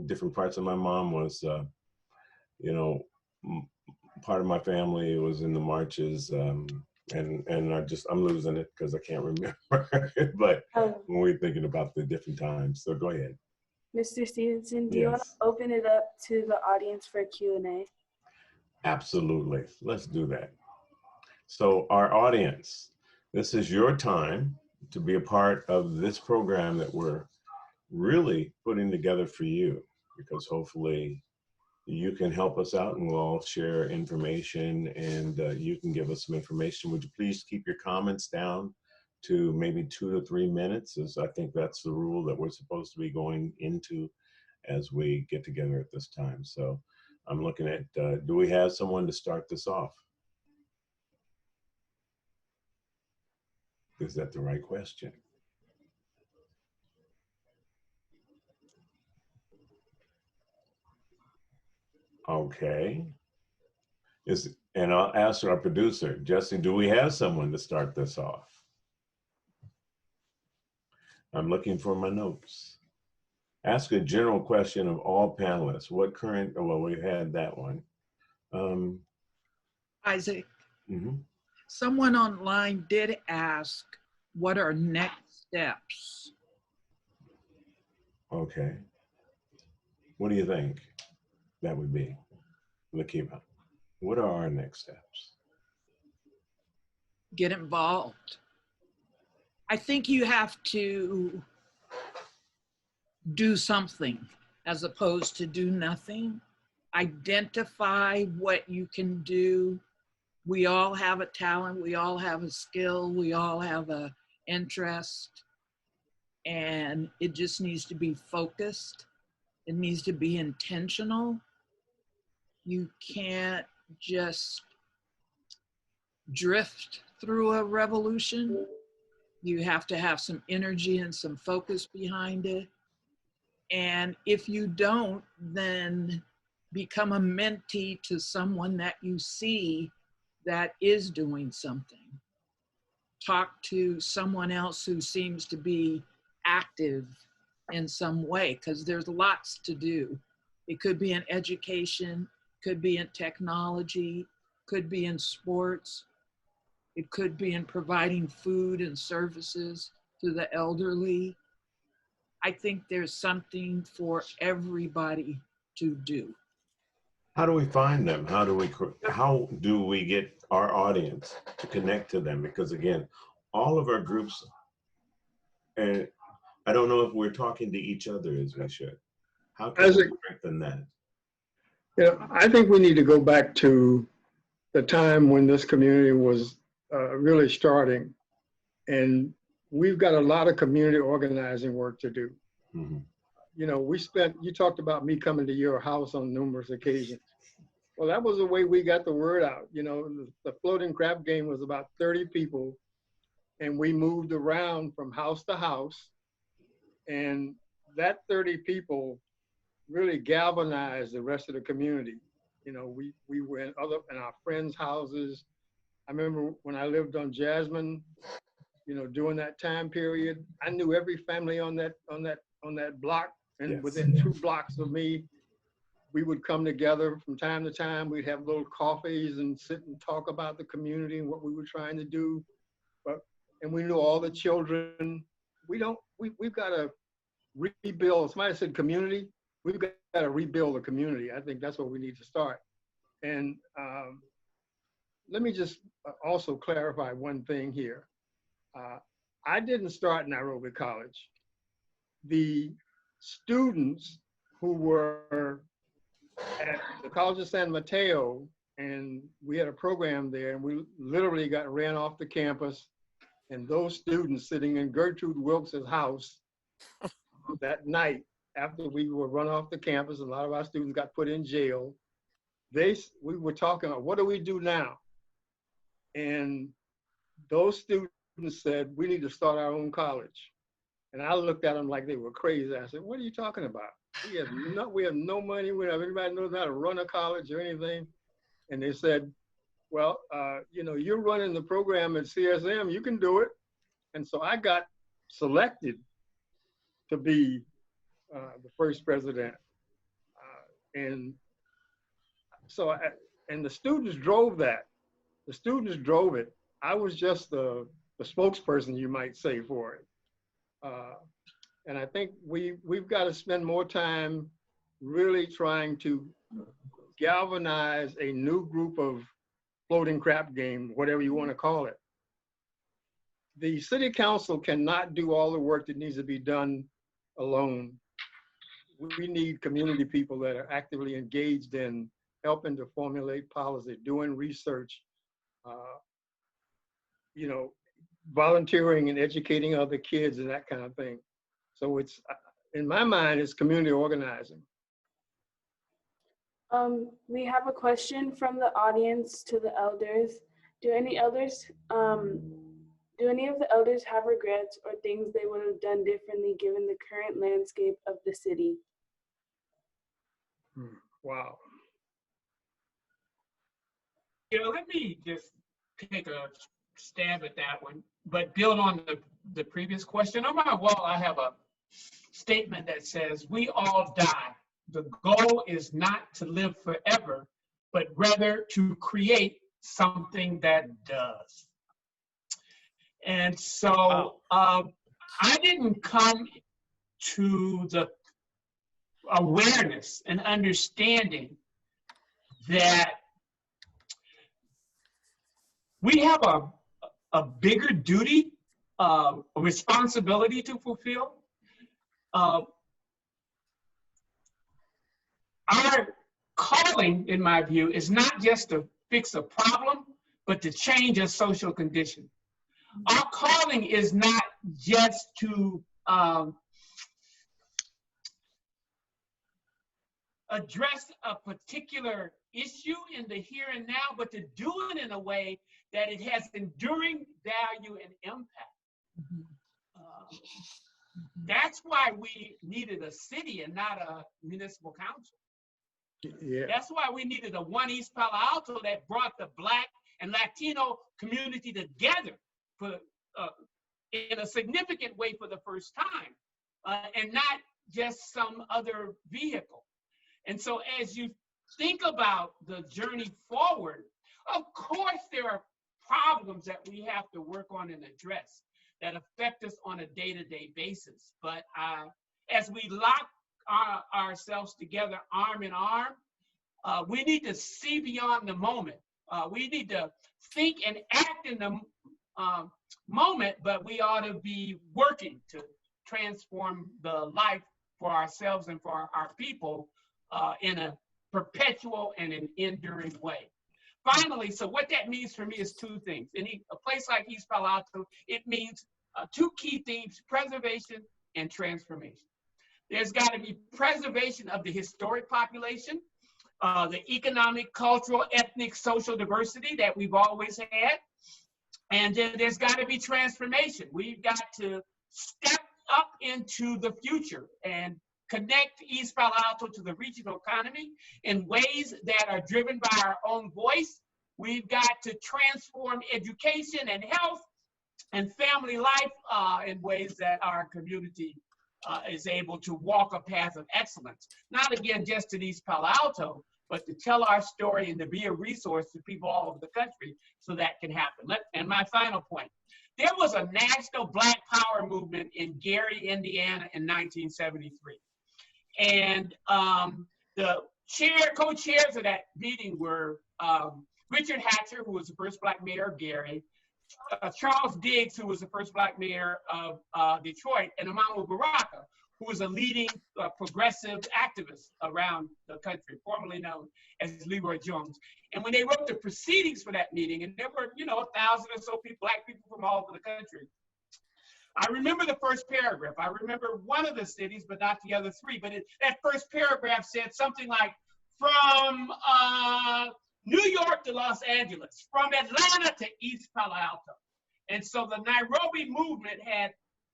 different parts of my mom was, you know, part of my family was in the marches, and I'm losing it because I can't remember, but when we're thinking about the different times, so go ahead. Mr. Stevenson, do you want to open it up to the audience for Q&A? Absolutely, let's do that. So our audience, this is your time to be a part of this program that we're really putting together for you, because hopefully you can help us out and we'll all share information, and you can give us some information. Would you please keep your comments down to maybe 2 to 3 minutes, as I think that's the rule that we're supposed to be going into as we get together at this time. So I'm looking at, do we have someone to start this off? Is that the right question? Okay. And I'll ask our producer, Jesse, do we have someone to start this off? I'm looking for my notes. Ask a general question of all panelists. What current, well, we had that one. Isaac, someone online did ask, what are next steps? Okay. What do you think that would be? Lakiba, what are our next steps? Get involved. I think you have to do something as opposed to do nothing. Identify what you can do. We all have a talent, we all have a skill, we all have an interest, and it just needs to be focused. It needs to be intentional. You can't just drift through a revolution. You have to have some energy and some focus behind it. And if you don't, then become a mentee to someone that you see that is doing something. Talk to someone else who seems to be active in some way, because there's lots to do. It could be in education, could be in technology, could be in sports. It could be in providing food and services to the elderly. I think there's something for everybody to do. How do we find them? How do we get our audience to connect to them? Because again, all of our groups, and I don't know if we're talking to each other as we should. How can we strengthen that? You know, I think we need to go back to the time when this community was really starting, and we've got a lot of community organizing work to do. You know, you talked about me coming to your house on numerous occasions. Well, that was the way we got the word out. You know, the floating crap game was about 30 people, and we moved around from house to house, and that 30 people really galvanized the rest of the community. You know, we were in our friends' houses. I remember when I lived on Jasmine, you know, during that time period, I knew every family on that block, and within 2 blocks of me. we would come together from time to time. We'd have little coffees and sit and talk about the community and what we were trying to do. And we knew all the children. We've got to rebuild. Somebody said community. We've got to rebuild the community. I think that's where we need to start. And let me just also clarify one thing here. I didn't start Nairobi College. The students who were at the College of San Mateo, and we had a program there, and we literally got ran off the campus, and those students sitting in Gertrude Wilkes' house that night after we were run off the campus, and a lot of our students got put in jail. We were talking about, what do we do now? And those students said, we need to start our own college. And I looked at them like they were crazy. I said, what are you talking about? We have no money. We have anybody knows how to run a college or anything. And they said, well, you're running the program at CSM, you can do it. And so I got selected to be the first president. And the students drove that. The students drove it. I was just the spokesperson, you might say, for it. And I think we've got to spend more time really trying to galvanize a new group of floating crap game, whatever you want to call it. The city council cannot do all the work that needs to be done alone. We need community people that are actively engaged in helping to formulate policy, doing research, volunteering and educating other kids and that kind of thing. So it's, in my mind, it's community organizing. We have a question from the audience to the elders. Do any of the elders have regrets or things they would have done differently given the current landscape of the city? Wow. Let me just take a stab at that one, but build on the previous question. On my wall, I have a statement that says, we all die. The goal is not to live forever, but rather to create something that does. And so I didn't come to the awareness and understanding that we have a bigger duty, a responsibility to fulfill. Our calling, in my view, is not just to fix a problem, but to change a social condition. Our calling is not just to address a particular issue in the here and now, but to do it in a way that it has enduring value and impact. That's why we needed a city and not a municipal council. Yeah. That's why we needed a One East Palo Alto that brought the Black and Latino community together for in a significant way for the first time, and not just some other vehicle. And so as you think about the journey forward, of course there are problems that we have to work on and address that affect us on a day-to-day basis. But as we lock ourselves together arm in arm, we need to see beyond the moment. We need to think and act in the moment, but we ought to be working to transform the life for ourselves and for our people in a perpetual and an enduring way. Finally, so what that means for me is two things. In a place like East Palo Alto, it means two key themes: preservation and transformation. There's got to be preservation of the historic population, the economic, cultural, ethnic, social diversity that we've always had. And then there's got to be transformation. We've got to step up into the future and connect East Palo Alto to the regional economy in ways that are driven by our own voice. We've got to transform education and health and family life in ways that our community is able to walk a path of excellence. Not again just in East Palo Alto, but to tell our story and to be a resource to people all over the country so that can happen. And my final point, there was a national Black Power movement in Gary, Indiana in 1973. And the co-chairs of that meeting were Richard Hatcher, who was the first Black mayor of Gary, Charles Diggs, who was the first Black mayor of Detroit, and Omowale Baraka, who was a leading progressive activist around the country, formerly known as Leroy Jones. And when they wrote the proceedings for that meeting, and there were, 1,000 or so people, Black people from all over the country, I remember the first paragraph. I remember one of the cities, but not the other three. But that first paragraph said something like, from New York to Los Angeles, from Atlanta to East Palo Alto. And so the Nairobi movement had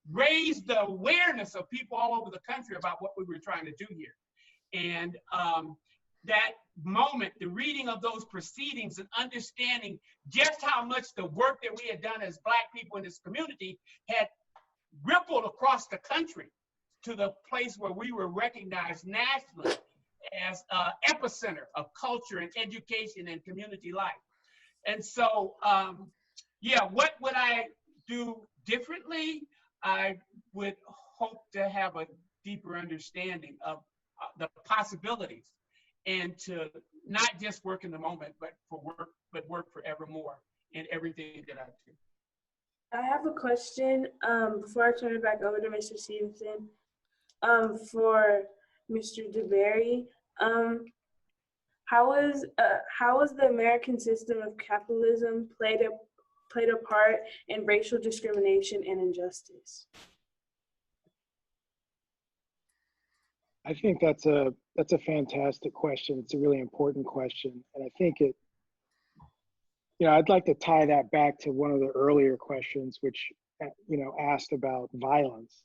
raised the awareness of people all over the country about what we were trying to do here. And that moment, the reading of those proceedings and understanding just how much the work that we had done as Black people in this community had rippled across the country to the place where we were recognized nationally as an epicenter of culture and education and community life. And so, what would I do differently? I would hope to have a deeper understanding of the possibilities and to not just work in the moment, but work forevermore in everything that I do. I have a question before I turn it back over to Mr. Stevenson. For Mr. DeBerry, how was the American system of capitalism played a part in racial discrimination and injustice? I think that's a fantastic question. It's a really important question, and I think it. I'd like to tie that back to one of the earlier questions, which asked about violence,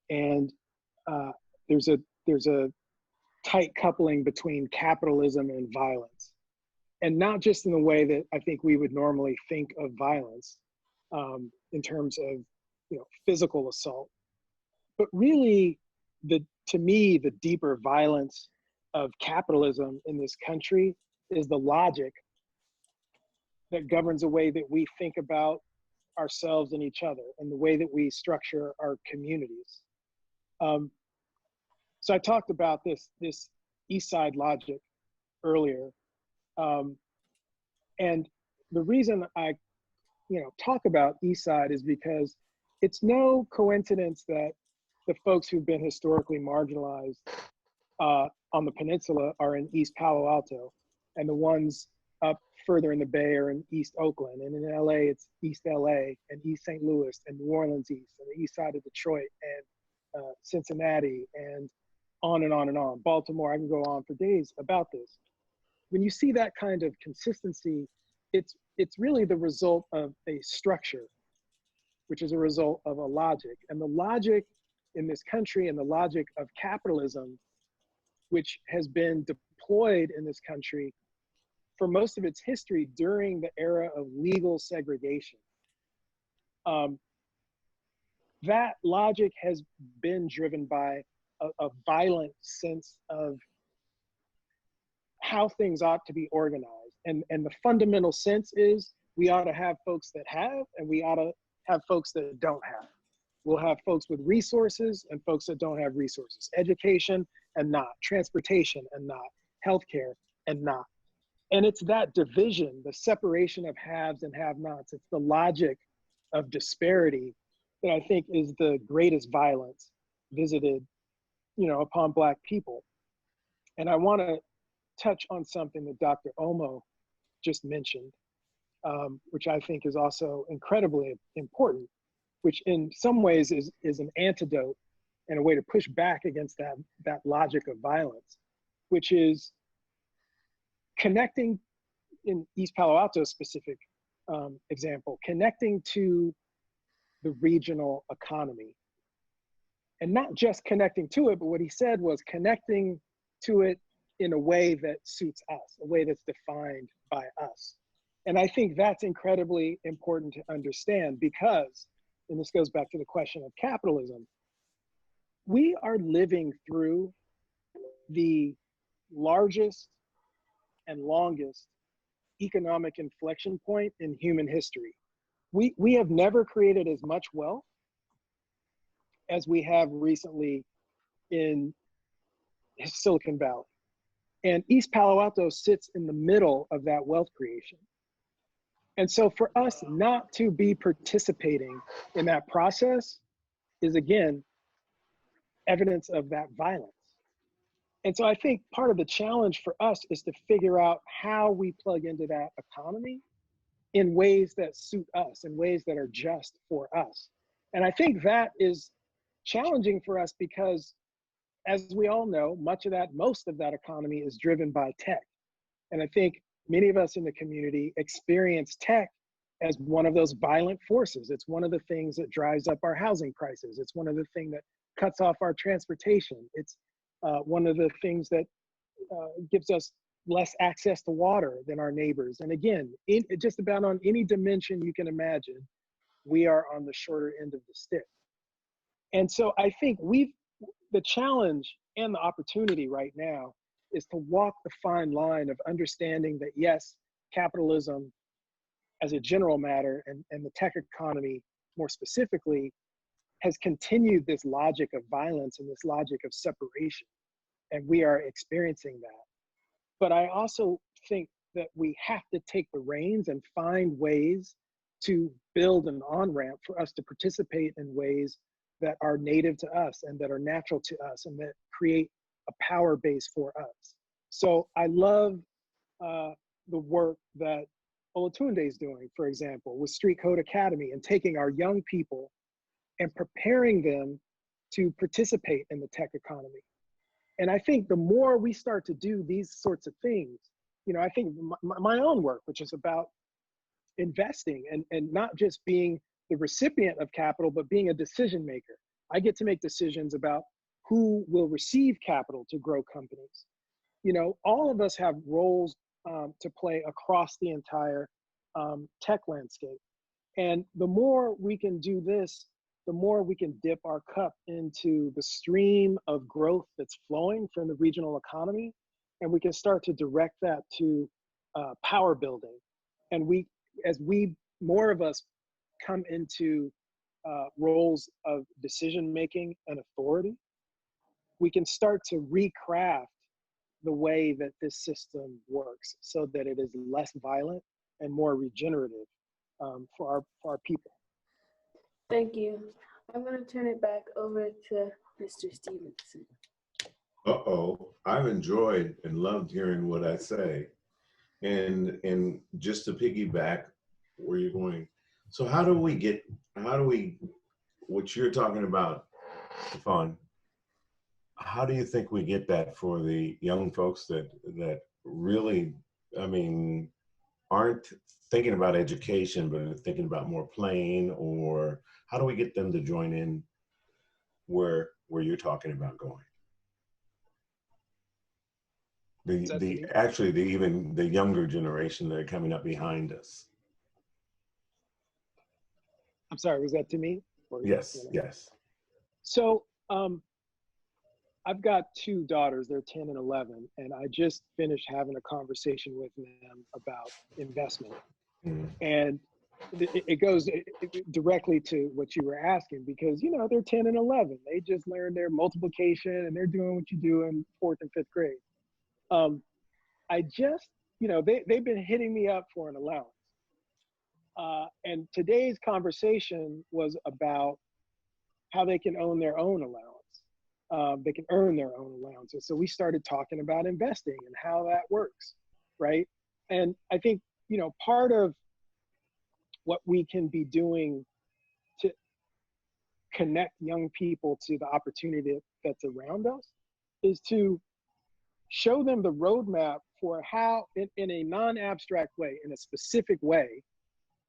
and there's a tight coupling between capitalism and violence, and not just in the way that I think we would normally think of violence in terms of physical assault, but really to me the deeper violence of capitalism in this country is the logic that governs the way that we think about ourselves and each other and the way that we structure our communities. So I talked about this East Side logic earlier. And the reason I talk about East Side is because it's no coincidence that the folks who've been historically marginalized on the peninsula are in East Palo Alto, and the ones up further in the Bay are in East Oakland, and in LA it's East LA and East St. Louis and New Orleans East and the east side of Detroit and Cincinnati and on and on and on. Baltimore, I can go on for days about this. When you see that kind of consistency, it's really the result of a structure, which is a result of a logic. And the logic in this country and the logic of capitalism, which has been deployed in this country for most of its history during the era of legal segregation. That logic has been driven by a violent sense of how things ought to be organized. And the fundamental sense is we ought to have folks that have, and we ought to have folks that don't have. We'll have folks with resources and folks that don't have resources. Education and not, transportation and not, healthcare and not. And it's that division, the separation of haves and have-nots. It's the logic of disparity that I think is the greatest violence visited, upon Black people. And I want to touch on something that Dr. Omo just mentioned, which I think is also incredibly important, which in some ways is an antidote and a way to push back against that logic of violence, which is connecting, in East Palo Alto specific example, connecting to the regional economy. And not just connecting to it, but what he said was connecting to it in a way that suits us, a way that's defined by us. And I think that's incredibly important to understand because, and this goes back to the question of capitalism, we are living through the largest and longest economic inflection point in human history. We have never created as much wealth as we have recently in Silicon Valley. And East Palo Alto sits in the middle of that wealth creation. And so for us not to be participating in that process is, again, evidence of that violence. And so I think part of the challenge for us is to figure out how we plug into that economy in ways that suit us, in ways that are just for us. And I think that is challenging for us because, as we all know, most of that economy is driven by tech. And I think many of us in the community experience tech as one of those violent forces. It's one of the things that drives up our housing prices. It's one of the things that cuts off our transportation. It's one of the things that gives us less access to water than our neighbors. And again, just about on any dimension you can imagine, we are on the shorter end of the stick. And so I think the challenge and the opportunity right now is to walk the fine line of understanding that, yes, capitalism as a general matter and the tech economy more specifically has continued this logic of violence and this logic of separation. And we are experiencing that. But I also think that we have to take the reins and find ways to build an on-ramp for us to participate in ways that are native to us and that are natural to us and that create a power base for us. So I love the work that Olatunde is doing, for example, with Street Code Academy and taking our young people and preparing them to participate in the tech economy. And I think the more we start to do these sorts of things, I think my own work, which is about investing and not just being the recipient of capital, but being a decision maker. I get to make decisions about who will receive capital to grow companies. All of us have roles to play across the entire tech landscape. And the more we can do this, the more we can dip our cup into the stream of growth that's flowing from the regional economy. And we can start to direct that to power building. And as more of us come into roles of decision-making and authority, we can start to recraft the way that this system works so that it is less violent and more regenerative for our people. Thank you. I'm going to turn it back over to Mr. Stevenson. I've enjoyed and loved hearing what I say. And just to piggyback where you're going, so how do we, what you're talking about, Stefan, how do you think we get that for the young folks that really, aren't thinking about education, but are thinking about more playing, or how do we get them to join in where you're talking about going? Even the younger generation that are coming up behind us. I'm sorry, was that to me? Yes, yes. So I've got two daughters, they're 10 and 11, and I just finished having a conversation with them about investment. And it goes directly to what you were asking, because, they're 10 and 11. They just learned their multiplication and they're doing what you do in 4th and 5th grade. They've been hitting me up for an allowance. And today's conversation was about how they can own their own allowance. They can earn their own allowances. So we started talking about investing and how that works, right? And I think, part of what we can be doing to connect young people to the opportunity that's around us is to show them the roadmap for how, in a non-abstract way, in a specific way,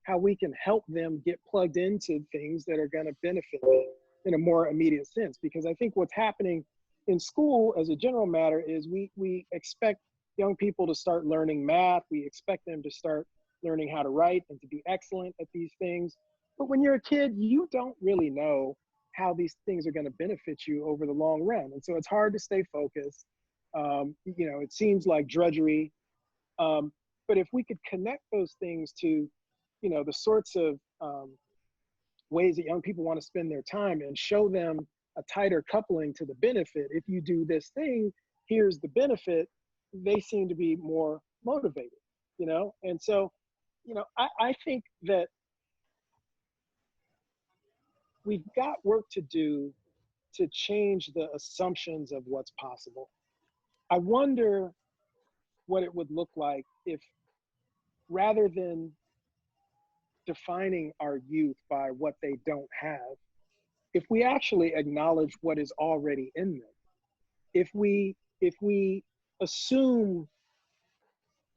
how we can help them get plugged into things that are going to benefit them in a more immediate sense. Because I think what's happening in school as a general matter is we expect young people to start learning math. We expect them to start learning how to write and to be excellent at these things. But when you're a kid, you don't really know how these things are going to benefit you over the long run. And so it's hard to stay focused. You know, it seems like drudgery. But if we could connect those things to, you know, the sorts of ways that young people want to spend their time and show them a tighter coupling to the benefit. If you do this thing, here's the benefit, they seem to be more motivated, you know? And so, you know, I think that we've got work to do to change the assumptions of what's possible. I wonder what it would look like if, rather than defining our youth by what they don't have, if we actually acknowledge what is already in them, if we assume,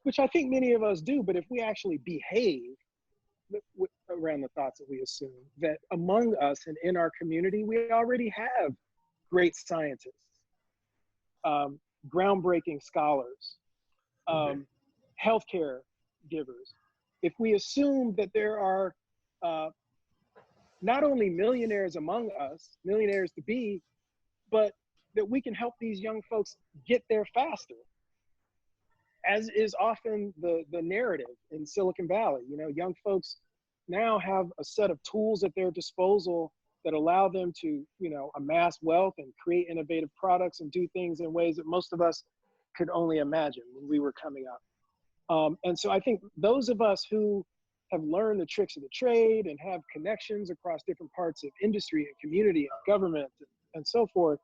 which I think many of us do, but if we actually behave around the thoughts that we assume, that among us and in our community, we already have great scientists, groundbreaking scholars, healthcare givers. If we assume that there are not only millionaires among us, millionaires to be, but that we can help these young folks get there faster, as is often the narrative in Silicon Valley. You know, young folks now have a set of tools at their disposal that allow them to, you know, amass wealth and create innovative products and do things in ways that most of us could only imagine when we were coming up. And so I think those of us who have learned the tricks of the trade and have connections across different parts of industry and community and government and so forth,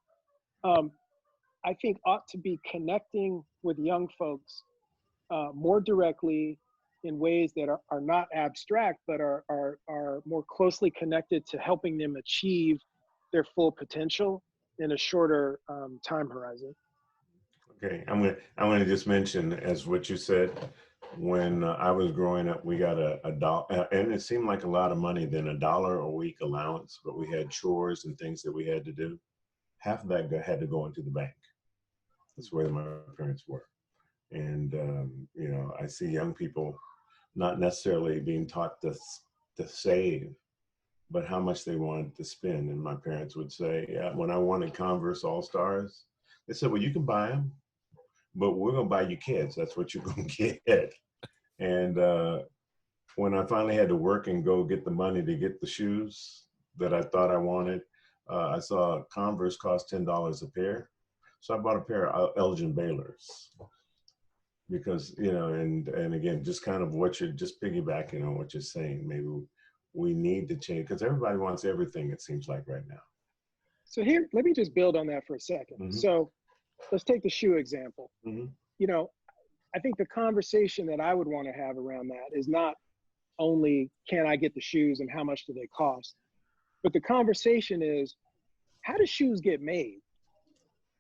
I think ought to be connecting with young folks more directly in ways that are not abstract, but are more closely connected to helping them achieve their full potential in a shorter time horizon. Okay, I'm gonna just mention, as what you said, when I was growing up, we got a dollar, and it seemed like a lot of money then, $1 a week allowance, but we had chores and things that we had to do. Half of that had to go into the bank. That's where my parents were. And, you know, I see young people not necessarily being taught to save, but how much they wanted to spend. And my parents would say, yeah, when I wanted Converse All-Stars, they said, well, you can buy them, but we're going to buy you kids. That's what you're going to get. And when I finally had to work and go get the money to get the shoes that I thought I wanted, I saw Converse cost $10 a pair. So I bought a pair of Elgin Baylors. Because, you know, and again, just kind of what you're just piggybacking on what you're saying, maybe we need to change, because everybody wants everything, it seems like right now. So here, let me just build on that for a second. Mm-hmm. So let's take the shoe example. Mm-hmm. You know, I think the conversation that I would want to have around that is not only can I get the shoes and how much do they cost, but the conversation is, how do shoes get made?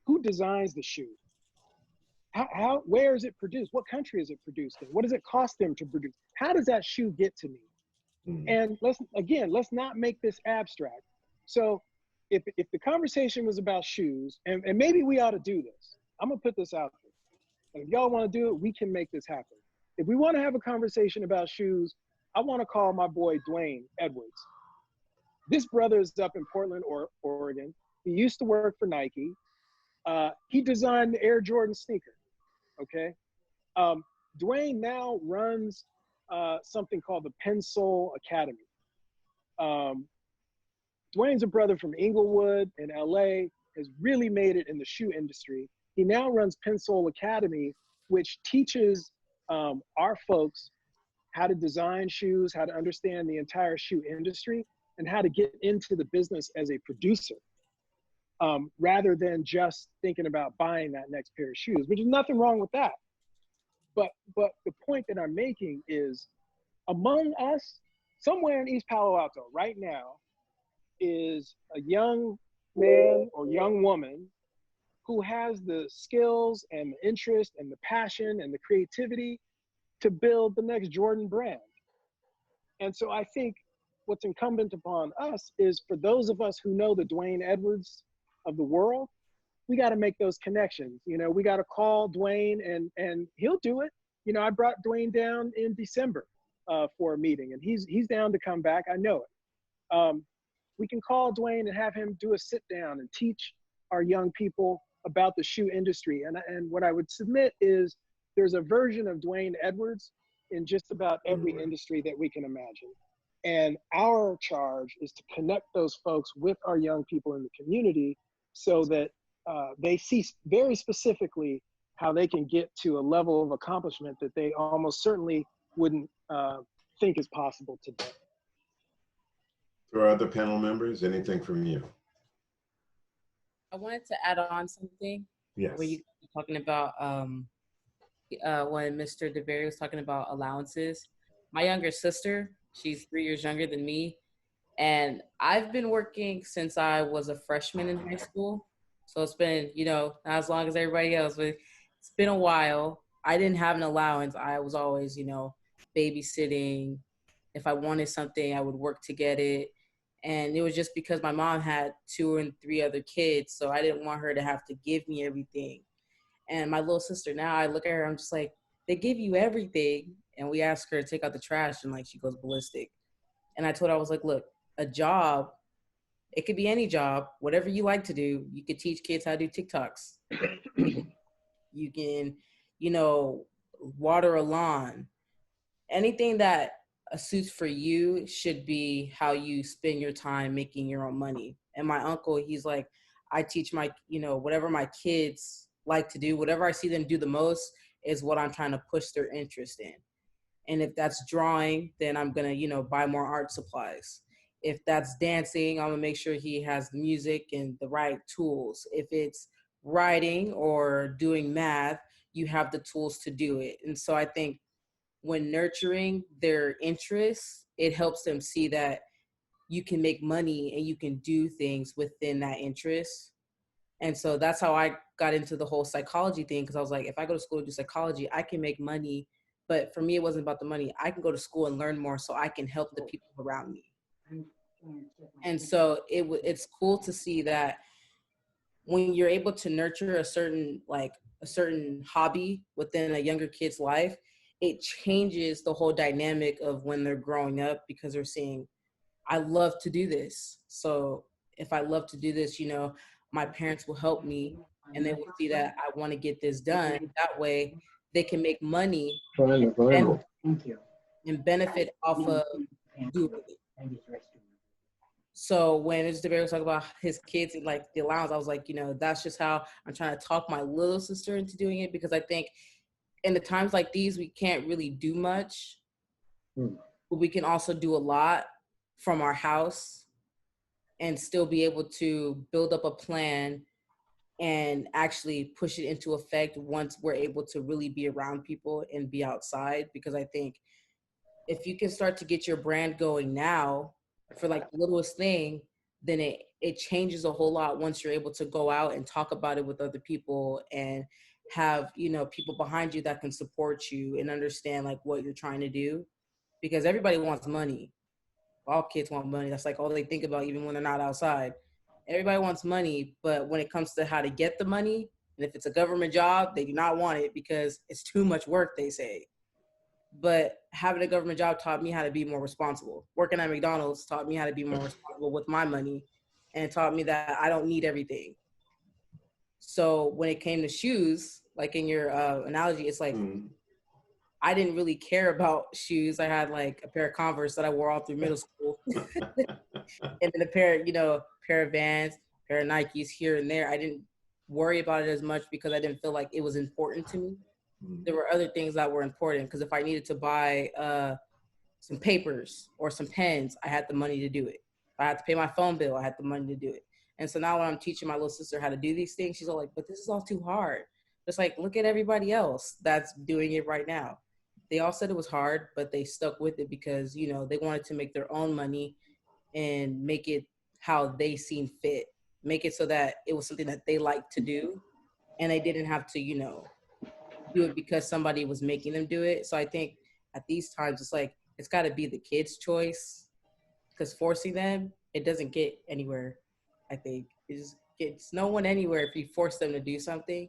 Who designs the shoe? Where is it produced? What country is it produced in? What does it cost them to produce? How does that shoe get to me? Mm-hmm. And let's not make this abstract. So if the conversation was about shoes, and maybe we ought to do this, I'm gonna put this out there. And if y'all wanna do it, we can make this happen. If we wanna have a conversation about shoes, I wanna call my boy Dwayne Edwards. This brother is up in Portland, Oregon. He used to work for Nike. He designed the Air Jordan sneaker, okay? Dwayne now runs something called the Pensole Academy. Dwayne's a brother from Inglewood in LA, has really made it in the shoe industry. He now runs Pensole Academy, which teaches our folks how to design shoes, how to understand the entire shoe industry, and how to get into the business as a producer. Rather than just thinking about buying that next pair of shoes, which is nothing wrong with that. But the point that I'm making is, among us, somewhere in East Palo Alto right now, is a young man or young woman who has the skills and the interest and the passion and the creativity to build the next Jordan brand. And so I think what's incumbent upon us is, for those of us who know the Dwayne Edwards of the world, we got to make those connections. You know, we got to call Dwayne and he'll do it. You know, I brought Dwayne down in December for a meeting, and he's down to come back. I know it. we can call Dwayne and have him do a sit down and teach our young people about the shoe industry. And what I would submit is there's a version of Dwayne Edwards in just about every industry that we can imagine. And our charge is to connect those folks with our young people in the community so that they see very specifically how they can get to a level of accomplishment that they almost certainly wouldn't think is possible today. To our other panel members, anything from you? I wanted to add on something. Yes. Where you were talking about when Mr. DeBerry was talking about allowances. My younger sister, she's 3 years younger than me, and I've been working since I was a freshman in high school. So it's been, you know, not as long as everybody else, but it's been a while. I didn't have an allowance. I was always, you know, babysitting. If I wanted something, I would work to get it. And it was just because my mom had 2 and 3 other kids, so I didn't want her to have to give me everything. And my little sister, now I look at her, I'm just like, they give you everything. And we ask her to take out the trash, and like she goes ballistic. And I told her, I was like, look, a job, it could be any job, whatever you like to do. You could teach kids how to do TikToks. You can, you know, water a lawn. Anything that suits for you should be how you spend your time making your own money. And my uncle, he's like, I teach my, you know, whatever my kids like to do, whatever I see them do the most is what I'm trying to push their interest in. And if that's drawing, then I'm gonna, you know, buy more art supplies. If that's dancing, I'm gonna make sure he has the music and the right tools. If it's writing or doing math, you have the tools to do it. And so I think when nurturing their interests, it helps them see that you can make money and you can do things within that interest. And so that's how I got into the whole psychology thing, because I was like, if I go to school and do psychology, I can make money. But for me, it wasn't about the money. I can go to school and learn more so I can help the people around me. And so it's cool to see that when you're able to nurture a certain hobby within a younger kid's life, it changes the whole dynamic of when they're growing up, because they're seeing, I love to do this. So if I love to do this, you know, my parents will help me, and they will see that I want to get this done. That way they can make money and benefit off of doing it. So when Mr. DeBerry was talking about his kids and like the allowance, I was like, you know, that's just how I'm trying to talk my little sister into doing it, because I think in the times like these, we can't really do much, but we can also do a lot from our house and still be able to build up a plan and actually push it into effect once we're able to really be around people and be outside. Because I think if you can start to get your brand going now for like the littlest thing, then it changes a whole lot once you're able to go out and talk about it with other people and have, you know, people behind you that can support you and understand like what you're trying to do. Because everybody wants money. All kids want money. That's like all they think about, even when they're not outside. Everybody wants money, but when it comes to how to get the money, and if it's a government job, they do not want it because it's too much work, they say. But having a government job taught me how to be more responsible. Working at McDonald's taught me how to be more responsible with my money, and it taught me that I don't need everything. So when it came to shoes, like in your analogy, it's like, I didn't really care about shoes. I had like a pair of Converse that I wore all through middle school. And then a pair of Vans, pair of Nikes here and there. I didn't worry about it as much because I didn't feel like it was important to me. There were other things that were important, because if I needed to buy some papers or some pens, I had the money to do it. If I had to pay my phone bill, I had the money to do it. And so now when I'm teaching my little sister how to do these things, she's all like, but this is all too hard. Just like, look at everybody else that's doing it right now. They all said it was hard, but they stuck with it because, you know, they wanted to make their own money and make it how they seen fit. Make it so that it was something that they liked to do, and they didn't have to, you know, do it because somebody was making them do it. So I think at these times, it's like, it's got to be the kids' choice, because forcing them, it doesn't get anywhere. I think it gets no one anywhere if you force them to do something.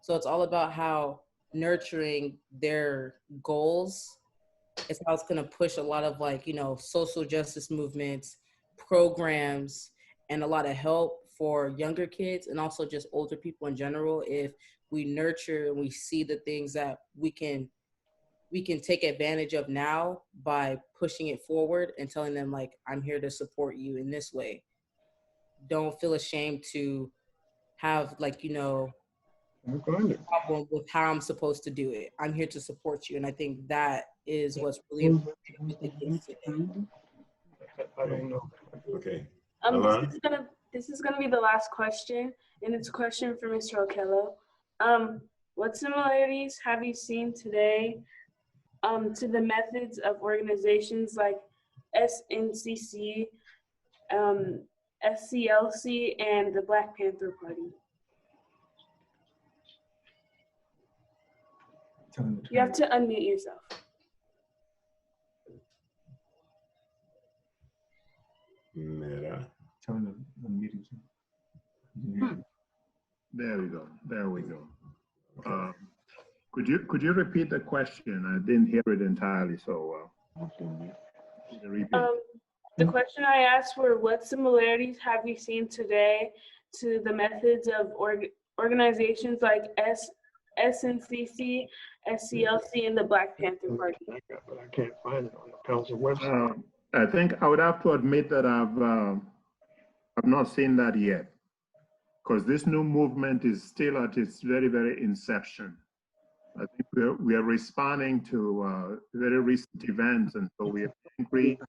So it's all about how nurturing their goals is how it's going to push a lot of, like, you know, social justice movements, programs and a lot of help for younger kids and also just older people in general if we nurture and we see the things that we can take advantage of now by pushing it forward and telling them, like, I'm here to support you in this way. Don't feel ashamed to have, like, you know, a problem with how I'm supposed to do it. I'm here to support you. And I think that is what's really important with the kids today. I don't know. Okay. This is gonna be the last question, and it's a question for Mr. Okello. What similarities have you seen today to the methods of organizations like SNCC, SCLC, and the Black Panther Party? You have to unmute yourself. Mira. There we go. There we go. Could you repeat the question? I didn't hear it entirely so well. The question I asked were, what similarities have you seen today to the methods of organizations like SNCC, SCLC, and the Black Panther Party? But I can't find it on the council website. I think I would have to admit that I've not seen that yet, because this new movement is still at its very, very inception. I think we are responding to very recent events, and so we are angry,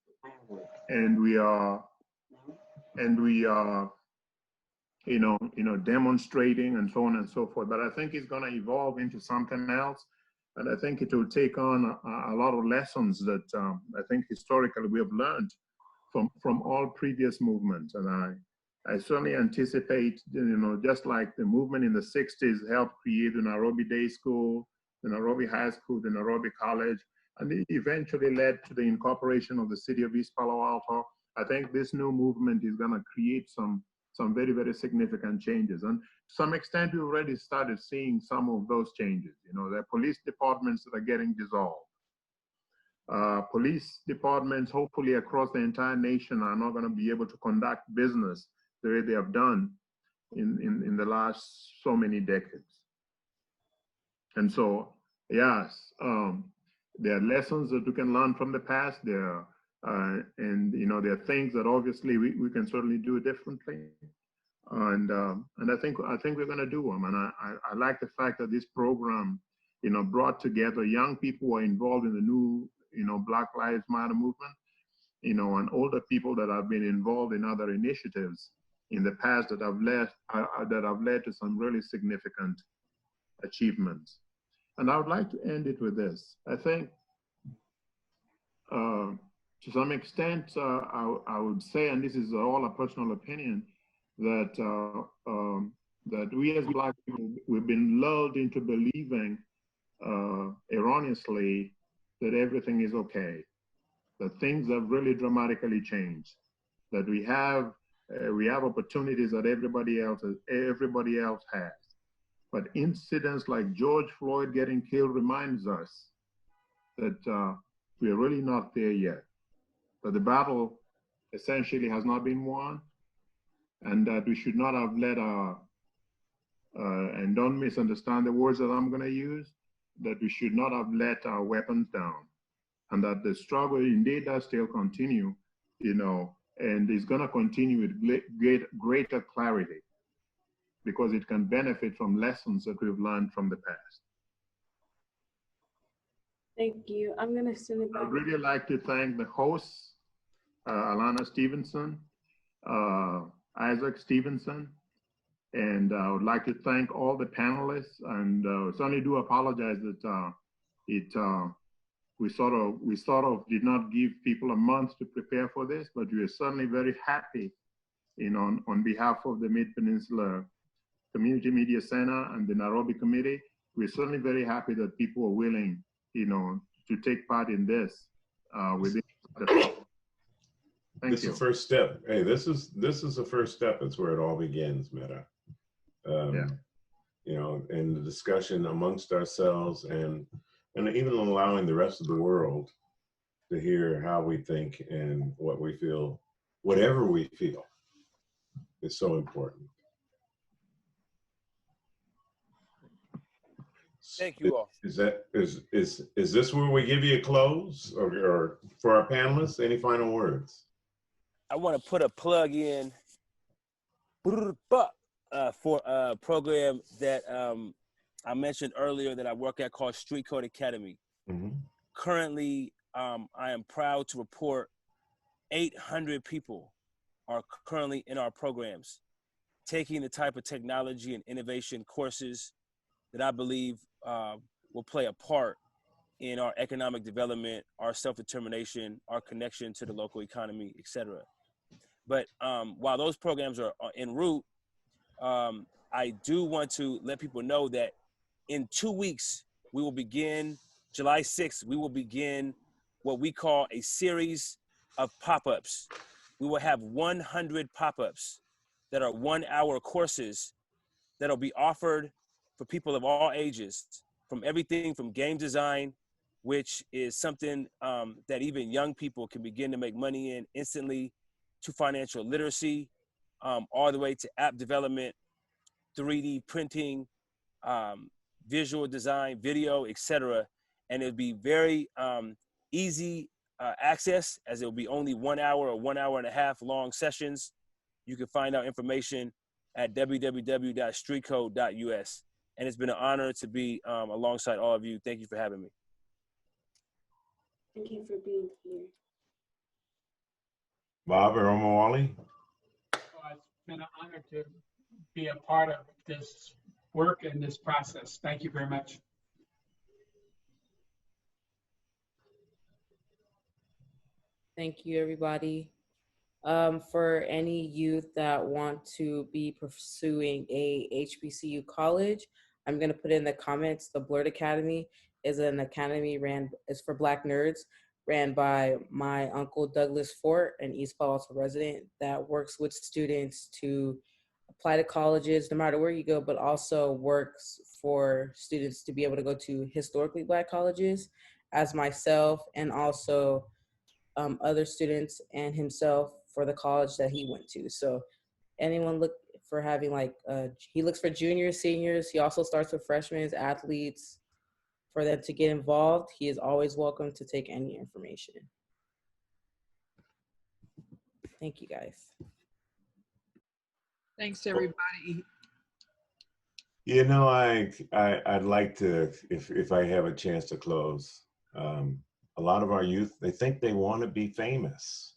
and we are, you know, demonstrating and so on and so forth. But I think it's going to evolve into something else, and I think it will take on a lot of lessons that I think historically we have learned from all previous movements. And I certainly anticipate, you know, just like the movement in the 60s helped create the Nairobi Day School, the Nairobi High School, the Nairobi College, and it eventually led to the incorporation of the city of East Palo Alto. I think this new movement is going to create some very, very significant changes. And to some extent, we already started seeing some of those changes. You know, there are police departments that are getting dissolved. Police departments, hopefully across the entire nation, are not going to be able to conduct business the way they have done in the last so many decades. And so, yes, there are lessons that we can learn from the past. There are, and you know, there are things that obviously we can certainly do differently. And I think we're going to do them. And I like the fact that this program, you know, brought together young people who are involved in the new, you know, Black Lives Matter movement, you know, and older people that have been involved in other initiatives in the past that have led to some really significant achievements. And I would like to end it with this. I think, to some extent, I would say, and this is all a personal opinion, that that we as Black people, we've been lulled into believing erroneously that everything is okay, that things have really dramatically changed, that we have opportunities that everybody else has. But incidents like George Floyd getting killed reminds us that we are really not there yet, that the battle essentially has not been won, and that we should not have let and don't misunderstand the words that I'm going to use, that we should not have let our weapons down, and that the struggle indeed does still continue, you know, and is going to continue with greater clarity, because it can benefit from lessons that we've learned from the past. Thank you. I'm going to send it back. I'd really like to thank the hosts, Alanna Stevenson, Isaac Stevenson, and I would like to thank all the panelists, and certainly do apologize that we sort of did not give people a month to prepare for this, but we are certainly very happy, you know, on behalf of the Mid-Peninsula Community Media Center and the Nairobi Committee. We're certainly very happy that people are willing, you know, to take part in this within the This is the first step. Hey, this is the first step. It's where it all begins, Meta. Yeah. You know, in the discussion amongst ourselves, and even allowing the rest of the world to hear how we think and what we feel whatever we feel is so important. Thank you all. Is this where we give you a close, or for our panelists, any final words? I want to put a plug in for a program that I mentioned earlier that I work at called Street Code Academy. Mm-hmm. Currently, I am proud to report 800 people are currently in our programs, taking the type of technology and innovation courses that I believe will play a part in our economic development, our self-determination, our connection to the local economy, et cetera. But while those programs are en route, I do want to let people know that in 2 weeks, we will begin, July 6th, we will begin what we call a series of pop-ups. We will have 100 pop-ups that are 1-hour courses that'll be offered for people of all ages, from everything from game design, which is something that even young people can begin to make money in instantly, to financial literacy, all the way to app development, 3D printing, visual design, video, etc. And it'll be very easy access, as it will be only 1 hour or 1 hour and a half long sessions. You can find out information at www.streetcode.us. And it's been an honor to be alongside all of you. Thank you for having me. Thank you for being here. Bob or Omowale? It's been an honor to be a part of this work and this process. Thank you very much. Thank you, everybody. For any youth that want to be pursuing a HBCU college, I'm going to put in the comments, the Blurred Academy is an academy is for Black nerds, ran by my uncle Douglas Fort, an East Palo Alto resident that works with students to apply to colleges no matter where you go, but also works for students to be able to go to historically Black colleges, as myself and also other students and himself for the college that he went to. So anyone look for having he looks for juniors, seniors. He also starts with freshmen, athletes, for them to get involved. He is always welcome to take any information. Thank you, guys. Thanks, everybody. You know, I'd like to, if I have a chance to close, a lot of our youth, they think they want to be famous,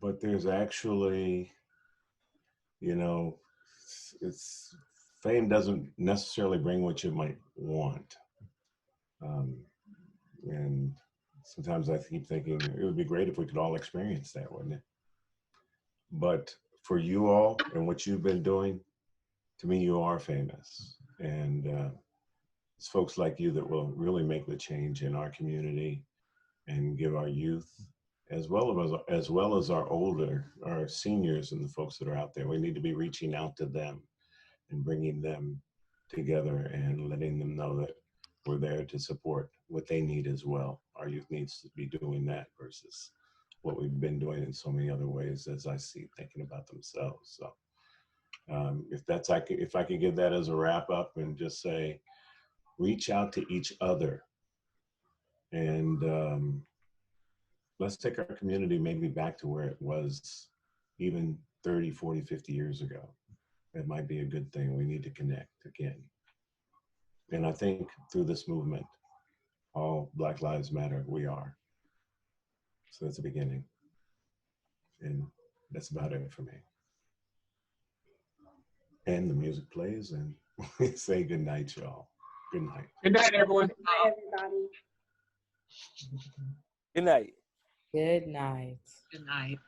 but there's actually, you know, fame doesn't necessarily bring what you might want. And sometimes I keep thinking it would be great if we could all experience that, wouldn't it? But for you all and what you've been doing, to me, you are famous. And it's folks like you that will really make the change in our community and give our youth, as well as our seniors and the folks that are out there, we need to be reaching out to them and bringing them together and letting them know that we're there to support what they need as well. Our youth needs to be doing that versus what we've been doing in so many other ways, as I see, thinking about themselves. So if I could give that as a wrap up and just say, reach out to each other and let's take our community maybe back to where it was even 30, 40, 50 years ago. It might be a good thing. We need to connect again. And I think through this movement, all Black Lives Matter, we are. So that's the beginning. And that's about it for me. And the music plays and we say good night, y'all. Good night. Good night, everyone. Good night, everybody. Good night. Good night. Good night.